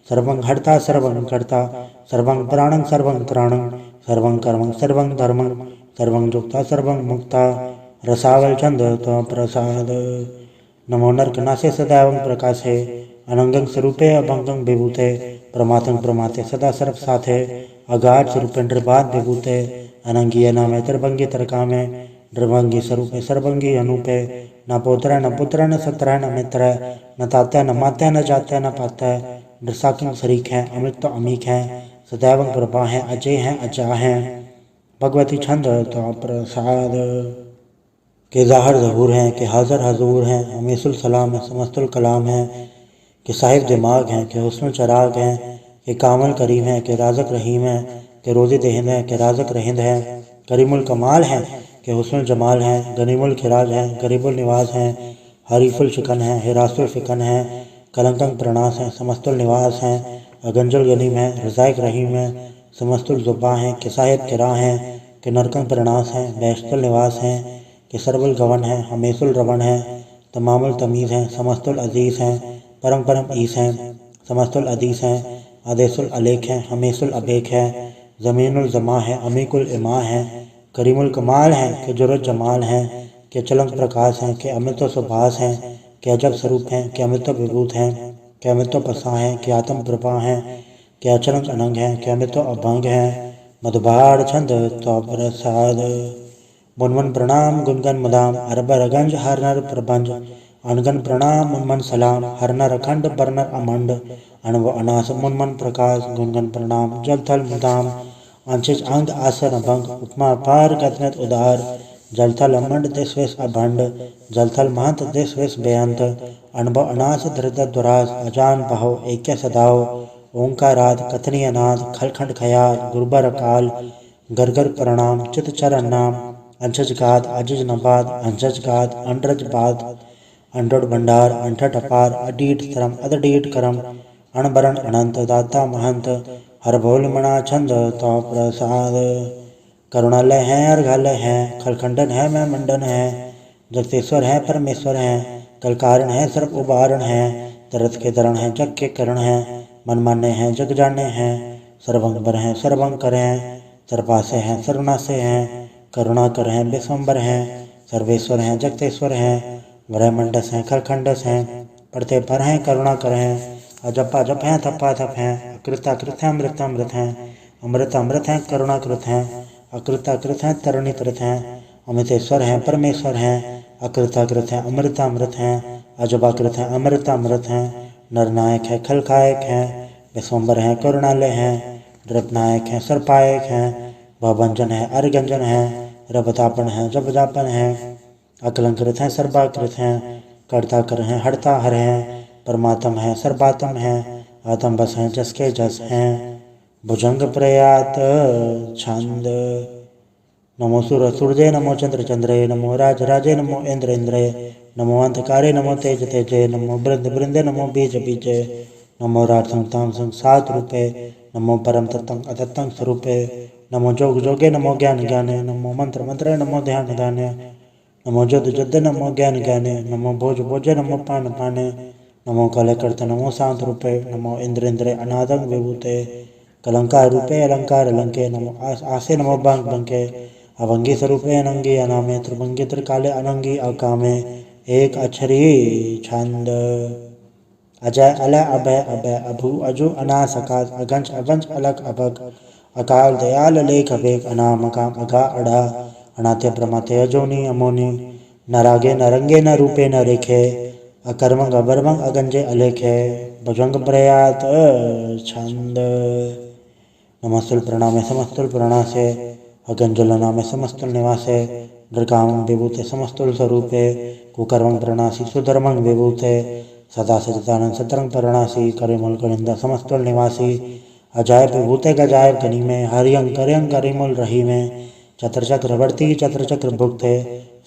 सर्वं हर्ता सर्वं कर्ता सर्वं प्राणं सर्वं त्राणं सर्वं कर्मं सर्वं धर्मं सर्वं युक्ता सर्वं मुक्ता, रसावल छंद तो प्रसाद। नमो नरकनासे सदैवं प्रकाशे, अनंगं स्वरूपे अभंगं विभूते, प्रमाथं प्रमाते सदा सर्व साथे, अगाध स्वरूपे निर्बाध विभूते, अनंगी नामे त्रिभंगी तरकामे, निर्भंगी स्वरूपे सर्वंगी अनूपे, न पोत्र न पुत्र न सत्र न मित्र, न तात्या न मात्या न जात्या न पात्या, नृसाकिं शरीक हैं, अमृत तो अमीक हैं, सदैवं प्रभा हैं, अजय हैं, अजा हैं। भगवती छंद तो प्रसाद, के ज़ाहिर ज़हूर हैं, के हाज़र हजूर हैं, हमेशुल सलाम है, समस्तुल कलाम हैं, के साहिब दिमाग हैं, के हुस्नुल चराग हैं, के कामल करीम हैं, के राज़क रहीम हैं, के रोज़े देहिंद हैं, के राज़क रहिंद हैं, करीमुल कमाल हैं, के हुस्नुल जमाल हैं, गनीमुल खिराज हैं, गरीबुल निवास हैं, हरीफुल शिकन हैं, हिरासुल फिकन हैं, कलंकंग प्रणास हैं, समस्तुल निवास हैं, अगंजुल गनीम हैं, रज़ाइक रहीम हैं, समस्तुल जुब्बा हैं, के साहिब किरा हैं, के नरकंग प्रणास हैं, बैशतुल निवास हैं, के सरबुल गवन हैं, हमेशुल रवन हैं, तमामुल तमीज़ हैं, समस्तुल अजीज़ हैं, परम परम ईस हैं, समस्तुल अदीस हैं, आदेशुल अलेख हैं, हमेशुल अबेक हैं, ज़मीनुल जमा है, अमीकुल इमा हैं, करीमुल कमाल हैं, के जुरत जमाल हैं, के चलंक प्रकाश हैं, के अमृत सुभाष हैं, के अजब स्वरूप हैं, के अमृत विभूत हैं, के अमृत पसा हैं, के आत्म प्रभा हैं, के अचरंग अनंग हैं, के अमृत अभंग हैं। मधुबार छंद तो प्रसाद, मुनमन प्रणाम गुनगन मदाम, अरबर अगंज हर नर प्रबंज, अनगन प्रणाम मुनमन सलाम, हर नर अखंड बरनर अमंड, अणव अनास मुनमन प्रकाश, गुनगन प्रणाम जब थल मुदाम, अंशिज अंग आसन अभंग, उपमा अपार गतनत उदार, जलथल अमंड देशवेश अभंड, जलथल महंत देशवेश बेअंत, अनुभव अनास धृत दुरास, अजान बहो ऐक्य सदाओ, ओंकाराद कथनीय नाद, खलखंड खयाल, गुरुबर अकाल, गरगर प्रणाम चित चरण नाम, अंशज गाद अजज नबाद, अंशज गाद अंडरज बाद, अंडोड भंडार अंठट अपार, अडीट श्रम अदडीट करम, अणबरण अनंत दाता महंत, हर भोल मणा छंद तो प्रसाद। करुणालय हैं अर्घालय हैं, खलखंडन है मैं मंडन है, जगतेश्वर है परमेश्वर हैं, कलकारण है सर्व उबारण है, तरत के दरण है जग के करण है, मन माने हैं जग जाने हैं, सर्वंबर हैं सर्वंकर हैं, सर्वपासे हैं सर्वनाशे हैं, करुणा कर हैं विश्वम्बर हैं, सर्वेश्वर हैं जगतेश्वर हैं, ब्रह्मंडस हैं खलखंडस हैं, पढ़ते पर हैं करुणा कर हैं, अजपा जप हैं थप्पा थप हैं, अकृता कृत हैं अमृत अमृत हैं, अमृत अमृत हैं करुणा कृत हैं, अकृता कृत हैं तरुणी कृत हैं, अमृतेश्वर हैं परमेश्वर हैं, अकृता कृत हैं अमृत अमृत हैं, अजबा कृत हैं अमृत अमृत हैं, नरनायक है खलकायक हैं, विश्वम्बर हैं करुणालय हैं, नृपनायक हैं सर्पायक हैं, भवंजन है अर्गंजन है, रबतापन है जबजापन है, अकलंकृत हैं सर्वाकृत हैं, कर्ता कर हैं हरता हर हैं, परमात्म है सर्वात्म है, आत्म बस हैं जस के जस हैं। भुजंग प्रयात छंद, नमो सुर सूर्य नमो चंद्र चंद्रे, नमो राज राजे नमो इंद्र इंद्रे, नमो अंधकारे नमो तेज तेजे, नमो बृंद बृंदे नमो बीज बीजे, नमो राज संताम संसात रूपे, नमो परम तत्तं अतत्तं स्वरूपे, नमो जोग जोगे नमो ज्ञान ज्ञाने, नमो मंत्र मंत्रे नमो ध्यान ध्याने, नमो जुद्ध जुद्ध नमो ज्ञान ज्ञाने, नमो भोज भोजे नमो पान पाने, नमो कलकर्त नमो शांत रूपे, नमो इंद्र इंद्रे अनादं विभूते, कलंकार रूपे अलंकार अलंके, नमो आसे नमो बंक बंके, अभंगी स्वरूपे अनंगी अनामे त्रिभंगी त्रिकाले अनंगी अकामे एक अक्षरी छंद अजय अलय अभय अभय अभु अजु अनास अकाश अगंज अवंज अलग अभग अकाल दयाल लेख अभेक अनाम अकाम अघा अढ़ा अनाथे प्रमाथे अजोनी अमोनी न रागे न रंगे न रूपे न रेखे अकर्मंग अबर्मंग अगंजे अलेखे भुजंग प्रयात छंद नमस्तुल प्रणामे समस्तुल प्रणासे अगंजुल नामे समस्तुल निवासे दृकामं विभूते समस्तुल स्वरूपे कुकर्मं प्रणासी सुधर्मं विभूते सदा सचिदानंद सतरंग प्रणासी करिमुल करिंदा समस्तुल निवासी अजायब विभूते गजायब गनी में हरियंग करियंग करिमुल रही में चत्र चक्रवर्ती चत्र चक्र भुक्ते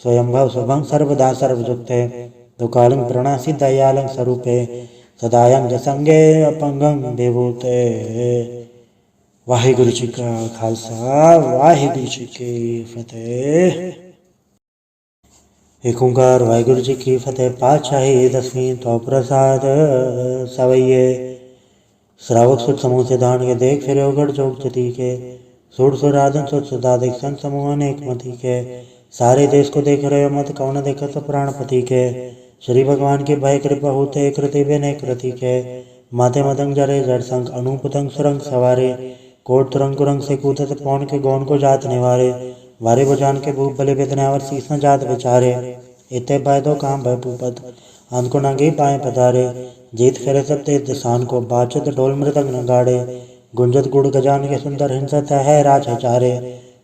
स्वयंभव शुभंग सर्वदा सर्वजुक्ते दुकालंग प्रणासी दयालंग स्वरूपे सदायंग जसंगे अपंगंग विभूते। वाहिगुरु जी का खालसा वाहिगुरु जी की फतेह। एक ओंकार वाहिगुरु जी की फतेह। पातशाही दसवीं तो प्रसाद सवैये श्रावक सुत समूह से धान के देख फिर गढ़ चौक जती के सुर सुराधन सुत सुदाधिक संत समूह अनेक मती के सारे देश को देख रहे मत कौन देखत तो प्राणपति के श्री भगवान की भय कृपा होते कृति बिन कृति के माथे मदंग जरे जड़ संग अनूपतंग सुरंग सवारे कोट तुरंग कुरंग से कूदत पौन के गौन को जात निवारे वारे बुझान के भूप भले बेदनावर शीस न जात बेचारे इते भय दो काम भय भूपत अंत को नंगे पाए पधारे जीत फेरे सब तेज दिसान को बाचत ढोल मृदंग नगाड़े गुंजत गुड़ गजान के सुंदर हिंसत है राज हचारे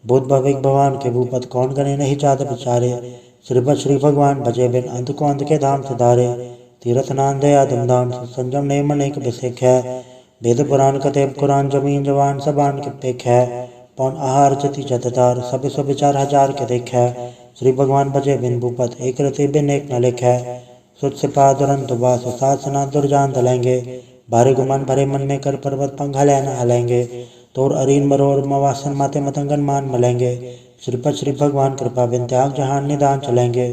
बुद्ध भविक भगवान के भूपत कौन गने नहीं जात बेचारे श्रीपद श्री भगवान भजे बिन अंत को अंत के धाम सुधारे तीर्थ नान दया धमदान संजम नेम अनेक बिसेख है वेद पुराण कतेब कुरान जमीन जवान सबान के पेख है पौन आहार जति जतदार सब सो विचार हजार के देख है श्री भगवान भजे बिन भूपत एक रति बिन एक न लिख है सुत सिपा दुरंत बास सासना दुर्जान दलेंगे भारे गुमान भरे मन में कर पर्वत पंघाले न हलेंगे तोर अरीन मरोर मवासन माते मतंगन मान मलेंगे श्रीपद श्री भगवान कृपा बिन त्याग जहान निदान चलेंगे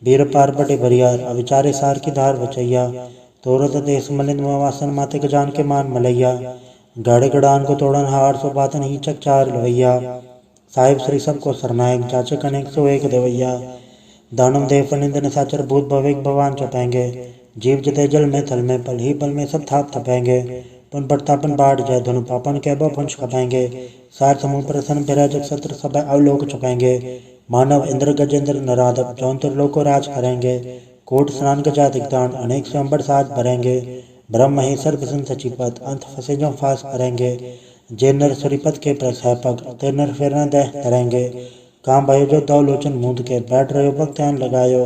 वीर पार बटे बरियार अविचारे सार की धार बचैया तोरत देश मलिन मवासन माते गजान के मान मलैया गाड़े गड़ान को तोड़न हार सो बातन ही चकचार लवैया साहिब श्री सबको सरनायक जाचक अनेक सो एक देवैया दानम देव फनिंदन साचर भूत भविक भगवान चपेंगे जीव जते जल में थल में पल ही पल में सब थाप थपेंगे पुन पड़तापन बाढ़ जय धनु पापन के पुंछ खपेंगे सार समूह प्रसन्न विराजक सत्र सब अवलोक चपेंगे मानव इंद्र गजेंद्र नराधव जौनपुर लोक को राज करेंगे कोट स्नान गजा दिग्दान अनेक स्वयंबर साज भरेंगे ब्रह्म ही सर्वसन सचिपत अंत फंसे जो फास करेंगे जे नर सुरीपत के प्रसापक ते नर फिर न दह तरेंगे काम भयो जो दो लोचन मूंद के बैठ रहे भक्त ध्यान लगायो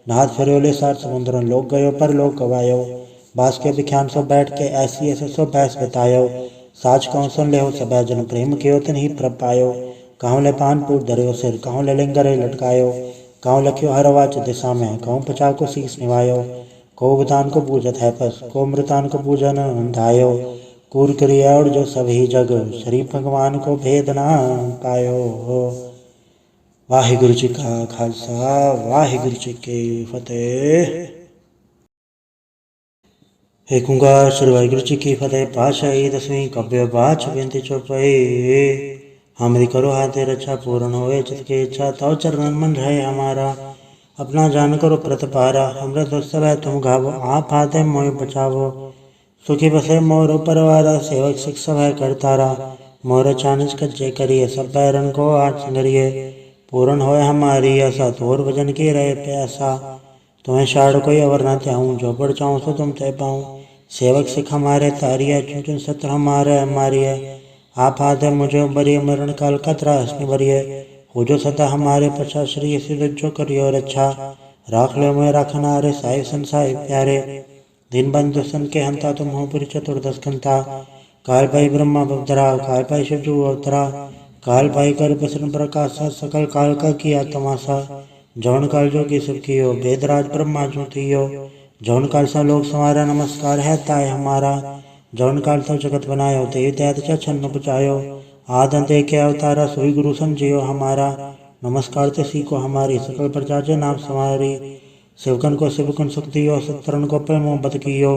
नाथ फिरोले सार समुद्र लोक गयो पर लोक गवायो बास के विख्यान सो बैठ के ऐसी ऐसे सो बैस बितायो साच कौन सुन ले हो सब जन प्रेम के तिन ही प्रभ पायो कहूँ ले पान पूट धर्यो सिर कहूँ ले लिंगर लटकायो कहूँ लख्यो हर वाच दिशा में कहूँ पचा को शीस निवायो को बुतान को पूजत है पस को मृतान को पूजन धायो कूर क्रिया और जो सभी जग श्री भगवान को भेद ना पायो। वाहिगुरु जी का खालसा वाहिगुरु जी की फतेह। एक ओंकार श्री वाहिगुरु जी की फतेह। पातशाही दसवीं कव्य बाच बेनती चौपाई। हम करो हाथे रक्षा पूर्ण होए चित की इच्छा तो चरणन मन रहे हमारा अपना जान करो प्रतपारा अमृत उत्सव है तुम गावो आप हाथे मोह बचावो सुखी बसे मोर परवारा सेवक शिक्षक है करतारा मोर चानच कच्चे करिए सब पैरन को आज संगरिए पूर्ण होए हमारी आशा तोर वजन की रहे प्यासा तुम्हें शाड़ कोई अवर न त्याऊँ जो बढ़ चाहूँ सो तुम तय पाऊँ सेवक सिख हमारे तारिया चुन चुन सत्र हमारे हमारी है आप हाथे मुझे बरिए मरण काल का त्रास निवरिए हो जो सदा हमारे पछा श्री जो करियो रक्षा राख लो मैं राखना रे साहिब सन साहिब प्यारे दिन बंधु सन के हंता तुम हो पुरी चतुर्दश घंटा काल भाई ब्रह्मा बवतरा काल भाई शिवजू अवतरा काल भाई कर प्रसन्न प्रकाश सकल काल का किया तमाशा जौन काल जो की सब कियो वेदराज ब्रह्मा ज्योतियो जौन काल सा लोक समारा नमस्कार है ताय हमारा जौन काल तो जगत बनायो ते दैत छन्न बचायो आदंत के अवतारा सोई गुरु समझियो हमारा नमस्कार ते सी को हमारी सकल प्रजा जे नाम समारी शिवकन को शिवकन सुख दियो सतरन को पे मोहब्बत कियो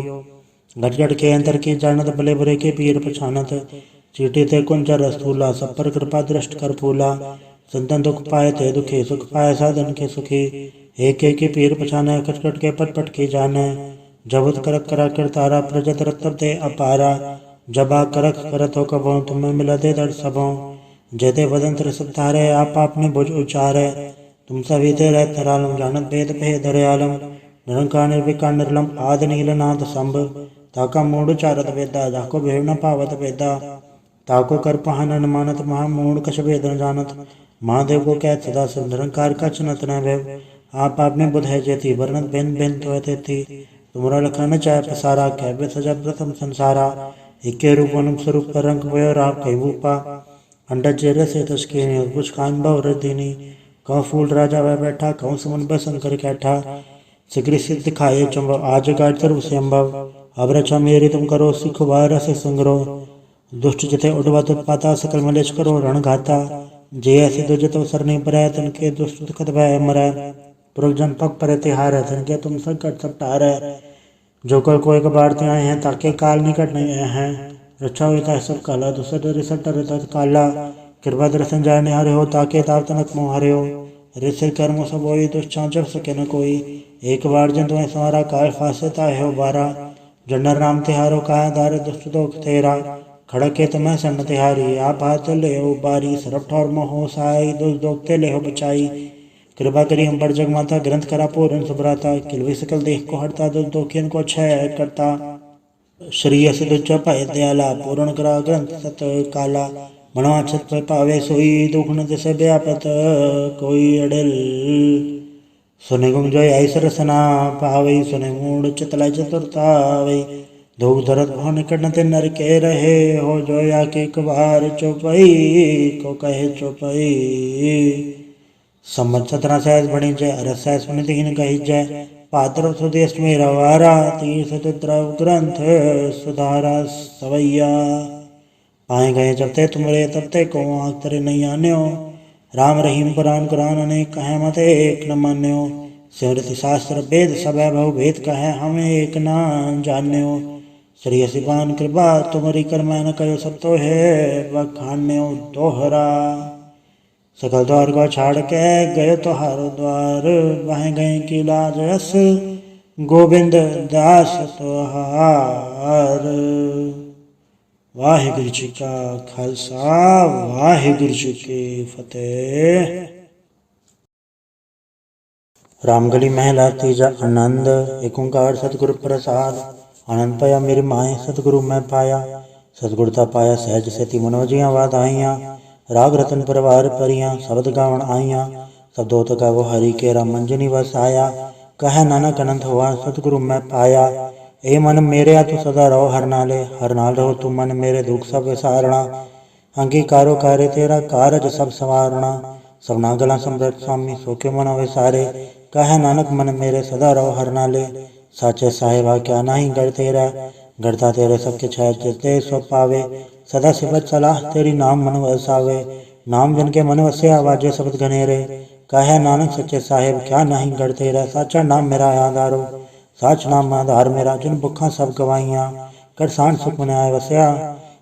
घट घट के अंतर की जानत भले बुरे के पीर पछानत चीटी ते कुंजर स्थूला सब पर कृपा दृष्ट कर फूला संतन दुख पाए ते दुखी, सुख पाए साधन के सुखी। एक एक पीर पछाने, कट कट के पट पट की जाने। जबत करक करा करतारा, प्रजत रत्तब ते अपारा। जबा करक करत हो कबो, तुम्हें मिला दे दर्द सबों। जेते बदंत्र सब तारे, आप आपने बुझ उचारे। तुम सभी ते रह थरालम, जानत भेद भेद दरयालम। निरंकार निर्विकार निर्लम, आद नीलनाथ संभ। ताका मूढ़ चारत वेदा, जाको भेव न पावत वेदा। ताको कर पहन न मानत, महा मूढ़ कछ भेद न जानत। महादेव को कहत सदा शिव, निरंकार कछ नत न भय। आप आपने बुध है जेती, वर्णत भिन्न भिन्न तो तेती। तुमरा लखा न चाहे पसारा, कहबे सजा प्रथम संसारा। इक्के रूप अनुप स्वरूप पर रंग भयो राम कई भूपा। अंडा चेहरे से तस्कीनी, कुछ कान भव रदीनी। कहूँ फूल राजा वह बैठा, कहूँ सुमन बसन कर कैठा। सिगरी सिद्ध खाए चंबव, आज गाड़ तरु से अम्बव। अब रक्षा मेरी तुम करो, सिख बार से संग्रो। दुष्ट जथे उडवा उत्पाता, सकल मलेश करो रण घाता। जे ऐसे दुजत अवसर नहीं पर, तनके दुष्ट दुखत भय मरै। पुरख जन पग पर तिहार है, तनके तुम संकट सब टारै। जो कर कोई कबार ते आए हैं, ताके काल निकट नहीं आए हैं। रक्षा होता है सब काला, दूसर रिसट तत काला। कृपा दर्शन जाय निहारे हो, ताके ताप तनक मोह हरे हो। ऋषि कर्म सब होई, दुष्चांचक सके न कोई। एक बार जन तुम्हें संवारा, काल फासे ताहे हो बारा। जन्नर नाम तिहारो, कहा दार दुष्ट दोख तेरा। खड़क के तमह सन्न तिहारी, आप हाथ ले हो बारी। सरप ठौर मोह साई, दुष्ट दोख ते ले हो बचाई। कृपा करी हम पर जग माता, ग्रंथ करा पूरन सुभ्राता। किलवी सकल देह को हरता, दुष्ट दोखियन को क्षय करता। श्री अस दुच्चा पाए दयाला, पूर्ण करा ग्रंथ सत काला। मनवा छत पर पावे सोई, दुख न तिसे व्यापत कोई अड़ल। सुने गुम जोय ऐसर सना पावई, सुने मूड चितलाई चतुरतावई। धूप धरत भव निकट न ते नर के रहे हो। जोया के कबार चौपई, को कहे चौपई। संवत 17 बनी जय, अरस सहस पुनि दीन कही जय। पात्र सुधी अष्टमी रवारा, तीर्थ द्रव ग्रंथ सुधारा सवैया। पाए गए जब ते तुमरे, तब ते को आँख तरे नहीं आन्यो। राम रहीम पुराण कुरान अनेक कहे, मत एक न मान्यो। सिमृति शास्त्र वेद सब बहु भेद कहे, हमें एक न जान्यो। श्री असिबान कृपा तुमरी कर, मैं न कयो सब तो है बखान्यो दोहरा। सकल द्वार को छाड़ के गए तो हारो द्वार। वह गए की लाज यस, गोविंद दास तोहार। वाहिगुरु जी का खालसा, वाहिगुरु जी की फतेह। रामगली महला तीजा आनंद। एक ओंकार सतगुरु प्रसाद। आनंद पाया मेरी माए, सतगुरु मैं पाया। सतगुरता पाया सहज सेती, मनोजियाँ वाधाइयाँ। राग रतन परिवार परियां, शब्द गावण आइयां। शब्दों का वो हरि के राम मंजनी वस आया। कह नानक अनंत हुआ, सतगुरु मैं पाया। ए मन मेरे तू सदा रहो हर नाले। हर नाल रहो तू मन मेरे, दुख सब विसारणा। अंगीकारो कार्य तेरा, कारज सब संवारणा। सबना गला समृत स्वामी, सोके मन विसारे। कह नानक मन मेरे, सदा रहो हर नाले। साचे साहिबा क्या नाही गढ़ तेरा। गढ़ता तेरे सबके छाय, जिते सो पावे। सदा सिफत सलाह तेरी, नाम मन वसावे। नाम जन के मन वस्या, वाजे शब्द घनेरे। कहे नानक सच्चे साहिब क्या नहीं गढ़ तेरा। साचा नाम मेरा आधारो, साच नाम आधार मेरा। जिन भुखा सब गवाइयाँ, कर सांड सुख मन आए वस्या।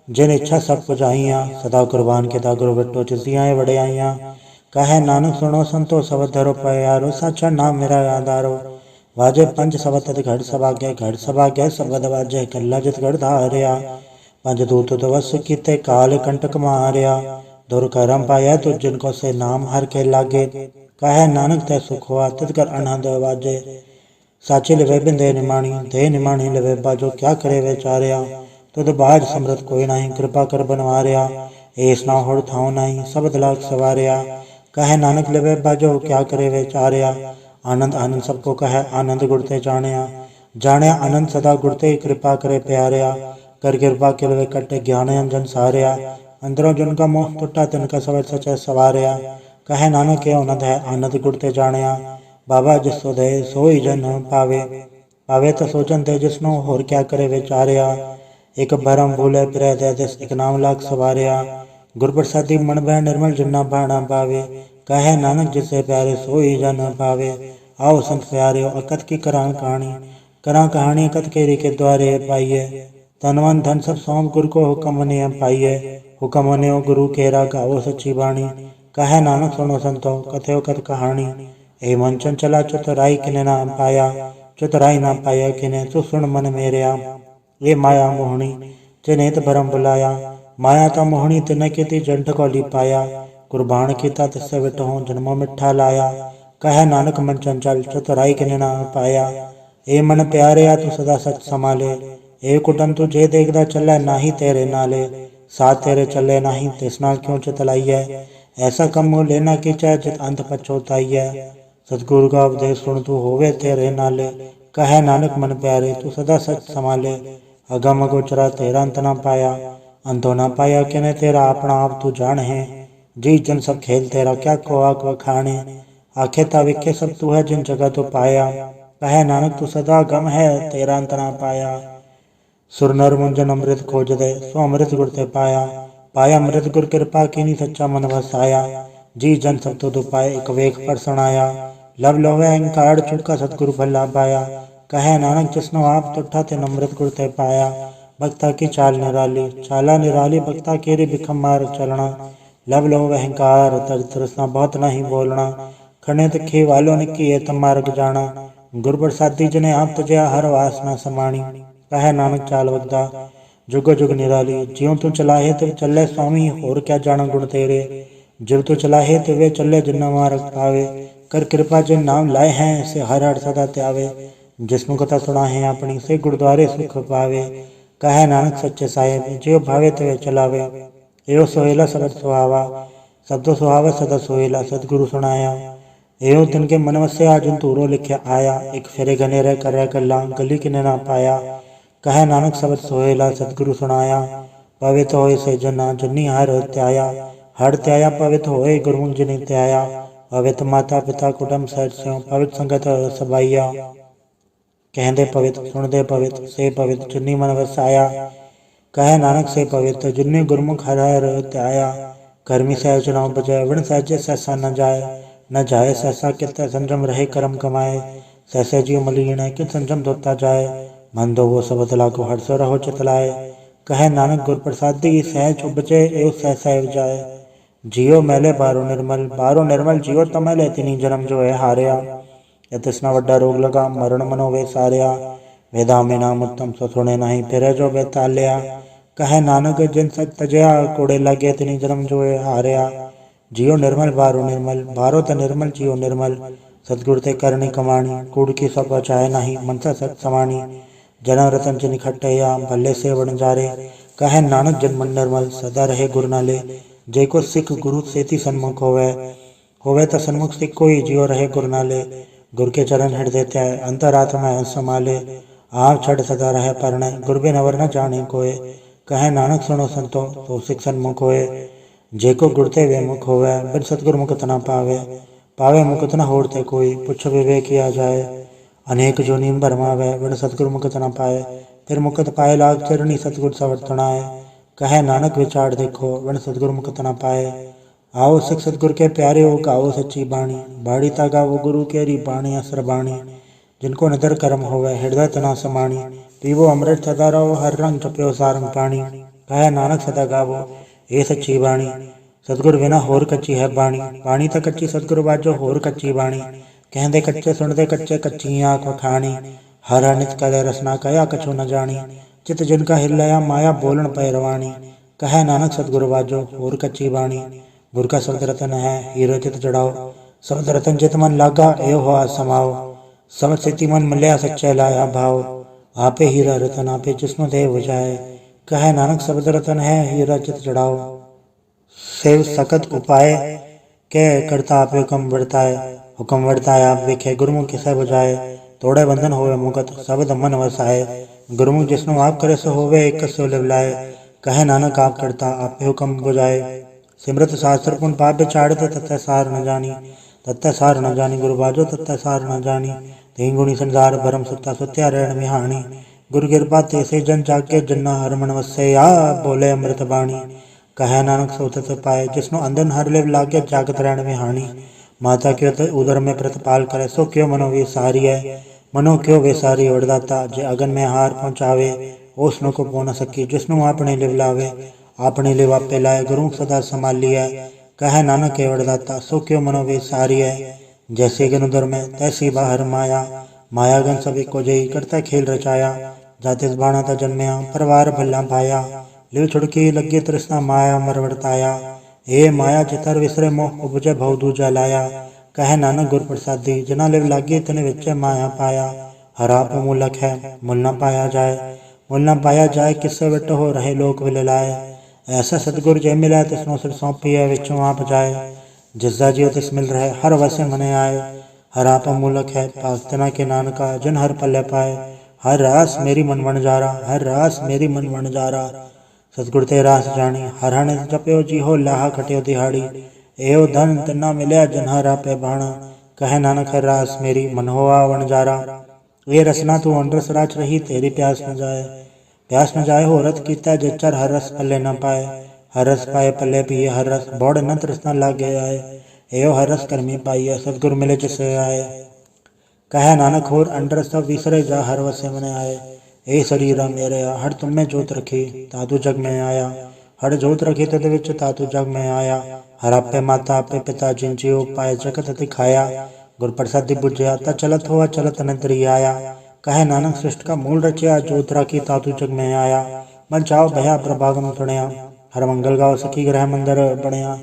जिन इच्छा सब पुजाइयाँ, सदा कुर्बान के गुरु बट्टो चितियाँ बड़े आइयाँ। कहे नानक सुनो संतो, सब धरो प्यारो। साचा नाम मेरा आधारो। वाजे पंच सबत घड़ सभाग्य, घड़ सभाग्य सबद वाजे। कल्ला जित गढ़ धारिया, पंज दूत तवस कीते, काल कंटक मारिया। दुर करम पाया तो जिनको से नाम हर के लागे। कहे नानक तय सुख हुआ, तित कर आनंद वाजे। साचे लिवे बिंदे निमाणी, दे निमाणी लिवे बाजो। क्या करे वे चारिया, तुद बाज समृत कोई नहीं। कृपा कर बनवारिया, ऐस ना होड़ थाव नहीं। सबद लाख सवारिया, कहे नानक लिवे बाजो। क्या करे वे चारिया, आनंद आनंद सबको कहे। आनंद गुड़ते जानिया, जाने आनंद सदा गुड़ते। कृपा करे प्यारिया, कर कृपा के लवे कटे। ज्ञान अंजन सारिया, अंदरों जिनका मोह टुटा। तिनका सवर सचे सवारिया। कहे नानक के आनंद है, आनंद गुड़ते जानिया। बाबा जिसो दे सोई जन पावे। पावे तो सोचन दे जिसनो, होर क्या करे विचारिया। एक भरम भूले फिरै दे दिस, एक नाम लाख सवारिया। गुर प्रसादी मन भय निर्मल, जिन्ना बाणा पावे। कहे नानक जिसे प्यारे, सोई जन पावे। आओ संत प्यारे, अकथ की करा कहानी। करा कहानी अकथ केरी के द्वारे पाइये। तनवन धन सब सौंप, गुरु को हुक्म मनिय पाइये। हुक्म मनियो गुरु केरा, गाओ सच्ची बाणी। कहे नानक सुनो संतो कथयो कथ कहानी। ए मन चंचला चतुराई किने ना पाया, चतुराई ना पाया किने तू सुन मन मेरेया। ये माया मोहनी जिनेत भरम बुलाया, माया ता मोहनी तिने की जंठ को ली पाया। कुर्बान कीता तिससे विटहो जन्मों मिठा लाया। कहे नानक मन चंचल चतुराई किने ना पाया। ए मन प्यारे तू सदा सच संभाले। ए कुटन तू जे देखदा चले नाही तेरे नाले। साथ तेरे चले नाही तिसना क्यों चितलाइए। ऐसा कम मोह लेना की चाहे जित अंत पछोताइए। सतगुरु का उपदेश सुन तू होवे तेरे नाले। कहे नानक मन प्यारे तू सदा सच संभाले। अगम गोचरा तेरा अंत ना पाया, अंतो ना पाया किने तेरा अपना आप तू जान है। जी जन सब खेल तेरा क्या को आक वखाणे। आखे ताविखे सब तू है जिन जगह तो पाया। कहे नानक तू सदा गम है तेरा अंत ना पाया। सुर नर मुंजन अमृत खोज दे सो अमृत गुर ते पाया। पाया अमृत गुर कृपा कीनी सच्चा मन वसाया। जी जन सब तो पाए एक वेख पर सुनाया। लब लोवे अहंकार चुका सतगुरु भला पाया। कहे नानक जिसनो आप तुठा ते अमृत गुर ते पाया। भक्ता की चाल निराली चाला निराली, भक्ता केरी बिखम मार चलना। लब लोभ अहंकार तज तृष्णा बहुत नहीं बोलना। खने तिखी वालों ने किए तम मार्ग जाना। गुर प्रसादी जने आप तजया हर वासना समाणी। कहे नानक चाल वगदा जुग जुग निराली। ज्यों तू चलाहे तिव चले स्वामी होर क्या जाना गुण तेरे। जिव तू चलाहे तिवे चले जिन्ना मार्ग पावे। कर कृपा जिन नाम लाए हैं से हर हर सदा त्यावे। जिसनु कथा सुना है अपनी से गुरुद्वारे सुख पावे। कहे नानक सच्चे साहेब जियो भावे तिवे चलावे। एओ सोहेला सबद सुहावा शब्दो सुहावा सदा सोहेला। सतगुरु सुनाया एओ तिनके मन वस्या जिन तूरो लिखे आया। एक फेरे गनेरे करे गल्ला गली किने ना पाया। कहे नानक सबद सोहेला सतगुरु सुनाया। पवित्र होए से जना जन्नी हर त्याया। हर त्याया पवित्र होए गुरमुख जिनि त्याया। पवित्र माता पिता कुटुंब सहज स्यों पवित्र संगत सबाइया। कहते पवित्र सुनते पवित्र से पवित्र जिन्नी मन वसाया। कहे नानक से पवित्र जिन्नी गुरमुख हर हर त्याया। कर्मी सहज नाम बजाय वण सहजे सहसा न जाए। न जाए सहसा कित संजम रहे कर्म कमाए। सहसे जीव मलिन है कि संजम धोता जाए। मन दो वो सबद लागो हर्षो रहो चितलाए। कहे नानक गुर प्रसादी सहज उपजे एव सहसा एव जाए। जियो मैले बारो निर्मल जियो तमैले तिनी जन्म जो है हारिया। यतिस्ना वड्डा रोग लगा मरण मनो वे सारिया। वेदा में नाम उत्तम सो सुने नहीं फिर जो बेतालिया। कहे नानक जिन सच तजया कोड़े लगे तिनी जन्म जो है हारिया। जियो निर्मल बारो त निर्मल जियो निर्मल। सतगुर ते करनी कमाणी कूड़ की सब चाहे नहीं मनसा सत समानी। जन्म रतन जिन इकट्ठया भले से बन जारे। कहे नानक जन मन निर्मल सदा रहे गुर नाले। जे को सिख गुरु सेति सन्मुख होवे त सन्मुख सिख कोई जियो रहे गुर नाले। गुर के चरण हृदय त्याय अंतरात्मा संभाले। आप छड़ सदा रहे परणे गुर बिन अवर न जाने कोय। कहे नानक सुनो संतो तो सिख सन्मुख होए। जे को गुरते वे मुख होवे बिन सतगुर मुकत न पावे। पावे मुकत न होड़ते कोई पुछ विवेक किया जाए। अनेक जो नीम भरमावे बिन सतगुर मुकत न पाए। फिर मुकत पाए लाग चरणी सतगुर सवर्तनाए। कहे नानक विचार देखो बिन सतगुर मुकत न पाए। आओ सिख सतगुर के प्यारे हो गाओ सच्ची बाणी। बाड़ी ता गाओ गुरु केरी बाणी असर बाणी। जिनको निदर कर्म होवे हृदय तना समाणी। पीवो अमृत सदा रहो हर रंग जप्यो सारंग पाणी। कहे नानक सदा गावो ए सच्ची बाणी। सतगुर बिना होर कच्ची है बाणी। बाणी तक कच्ची सतगुर बाजो होर कच्ची बाणी। कहते कच्चे सुनते कच्चे कच्ची आँख वखाणी। हर नित कले रसना कया कछु न जानी। चित जिनका हिलया माया बोलन पैरवाणी। कहे नानक सतगुर बाजो होर कच्ची बाणी। गुर का शब्द रतन है हीरो चित जड़ाओ। शब्द रतन चित मन लागा ए हो समाओ। सब स्थिति मन मिलया सच्चे लाया भाव। आपे हीरा रतन आपे जिसनो दे बुझाए। कहे नानक शब्द रतन है हीरा चित जड़ाओ। सेव सकत उपाय के करता आपे हुक्म वर्ताए आप विखे गुरमुख किसे बुझाए। तोड़े बंधन होवे मुकत शब्द मन वसाए। गुरमुख जिसनो आप करे सो होवे एक सो लिवलाए। कहे नानक आप करता आपे हुक्म बुझाए। सिमरत शास्त्र पुन पाप बिचाड़त तत्ते सार न जानी। गुरु बाजो तत्ते सार न जानी। तीन गुणी संसार भरम सुता सुत्या रहन विहानी। गुरु कृपा तेसे जन जाके जन्ना हर मन वसैया बोले अमृत बाणी। कहे नानक सोतत पाए जिसनो अंधन हर लिव लागे जागत रहन विहानी। माता क्यों उदर में प्रतिपाल करे सो क्यों मनो विसारी है। मनो क्यों विसारी वरदाता जे अगन में हार पहुँचावे। ओसनो को पो न सकी जिसनो आपने लिव लावे। आपने लिव आपे लाए गुरुमुख सदा संभाली है। कह नानक केवड़ दाता सो क्यों मनो विसारी है। जैसे गन उदर में तैसी बाहर माया, माया गन सभी को जई करता खेल रचाया। जातिस बाणा ता जन्मया परवार भला पाया, लिव छुड़की लगी तृष्णा माया मर वर्ताया। ए माया चितर विसरे मोह उपजे भव दूजा लाया। कह नानक गुर प्रसादी जना लिव लागी तन विच माया पाया। हराप मूलक है मुल न पाया जाए, मुल न पाया जाए किससे विट हो रहे लोक विल लाए। ऐसा सतगुर जय मिला तिसनो सिर सौंपी है विचों आप जाए। जिसदा जियो तिस मिल रहे हर वसे मने आए। हराप मूलक है पास्तना के नानका जन हर पल्ले पाए। हर रास मेरी मन बन जारा, हर रास मेरी मन बन जारा। सतगुर ते रास जानी हर हण जप्यो जी हो लाहा खटियो दिहाड़ी। एहो धन तिना मिलया जन हर आपे बाणा, कह नानक हर रास मेरी मन होआ वन जारा। ये रसना तू अनरस राच रही तेरी प्यास न जाए, प्यास न जाए हो रत कीता जचर हर रस पल्ले न पाए। हर रस पाए पल्ले पिए हर रस बौड़ न तृष्णा लागे आए। एहो हर रस कर्मी पाइए सतगुर मिले जिसे आए। कह नानक होर अंडर सब विसरे जा हर वसे मने आए। ए शरीरा मेरे हर तुम में जोत रखी तातु जग में आया। हर जोत रखी तद विच तातु जग में आया। हर आपे माता आपे पिता जिन जियो पाए जगत दिखाया। गुर प्रसादी बुझया ता चलत हुआ चलत नतरी आया। कहे नानक सृष्ट का मूल रचया जोत राखी तातु जग में आया। मन चाओ भया प्रभागम सुनया, हर मंगल गाओ सखी ग्रह मंदिर बनया।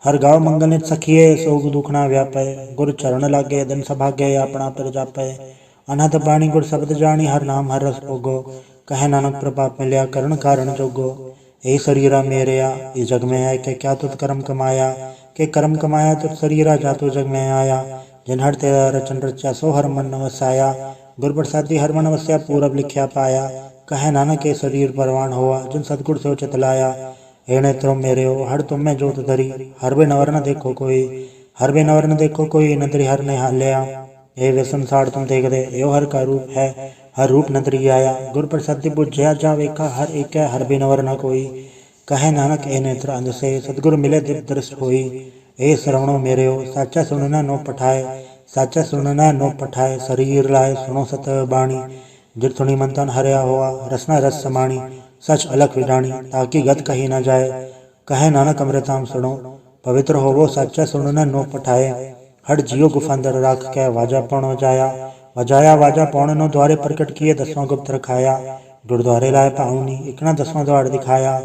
हर गाँव मंगल नित सखिए सोग दुखना व्यापै। गुर चरण लागे दिन सभागे अपना पर जापै। अनहत बाणी गुर शब्द जानी हर नाम हर रस भोगो। कह नानक प्रभाप मिलया करण कारण जोगो। ए शरीरा मेरेया इस जग में है के क्या तुत कर्म कमाया। के कर्म कमाया तुत शरीरा जातु जग में आया। जिन हर तेरा रचन रचा सो हर मन वसाया। गुर प्रसादी हर मन वस्या पूरब लिखया पाया। कह नानक के शरीर परवान हुआ जिन सतगुर से उचित लाया। हे नेत्रों मेरे हो हर तुम में जोत धरी, हर बे नवर न देखो कोई। हर बे नवर न देखो कोई नदरी हर ने हाल्या। हे वे संसार तुम देख दे यो हर का रूप है, हर रूप नदरी आया। गुर प्रसादी बुझया जा वेखा हर एक है हर बे नवर न कोई। कहे नानक ए नेत्र अंध से सतगुर मिले दिव्य दृष्ट होई। ए श्रवणो मेरे हो साचा सुनना नो पठाए, साचा सुनना नो पठाए। शरीर लाए सुनो सत बाणी, जित सुनी मन तन हरया हुआ रसना रस समाणी। सच अलख विडाणी ताकि गत कही न जाए। कहे नानक अमृताम सुनो पवित्र होवो साचा सुनना नो पठाए। हर जियो गुफांदर राख के वाजा पौण वजाया। वजाया वाजा पौण नो द्वारे प्रकट किए दसवां गुप्त रखाया। गुरुद्वारे लाए पाऊनी इकना दसवां द्वार दिखाया।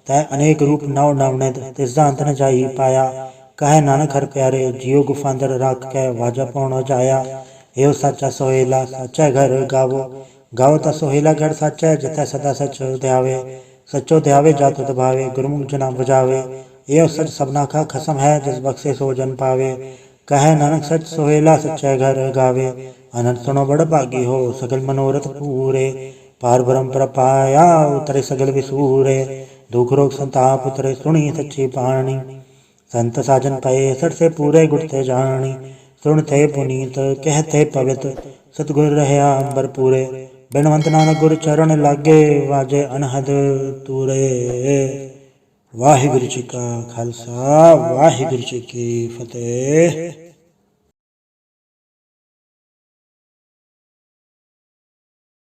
तय अनेक रूप नव नवनित तिसदा अंत न जाई पाया। कहे नानक हर प्यारे जियो गुफांदर राख के वाजा पौण वजाया। एव साचा सोहेला साचा घर गावो, गावो ता सोहेला घर साचा जितै सदा सच ध्यावे। सचो ध्यावे जातु दभावे गुरमुख जना बुझावे। एव सच सबना का खसम है जिस बख्शे सो जन पावे। कहे नानक सच सोहेला सच्चा घर गावे। अनंत सुनो बड़ भागी हो सगल मनोरथ पूरे। पार ब्रह्म पर पाया उतरे सगल विसूरे। दुख रोग संताप उतरे सुनी सच्ची बाणी। संत साजन पाए सर से पूरे गुड़ते जानी। सुनते पुनीत कहते पवित्र सतगुर रहया अंबर पूरे। बिनवंत नानक गुर चरण लागे वाजे अनहद तूरे। वाहिगुरु जी का खालसा वाहिगुरु जी की फतेह।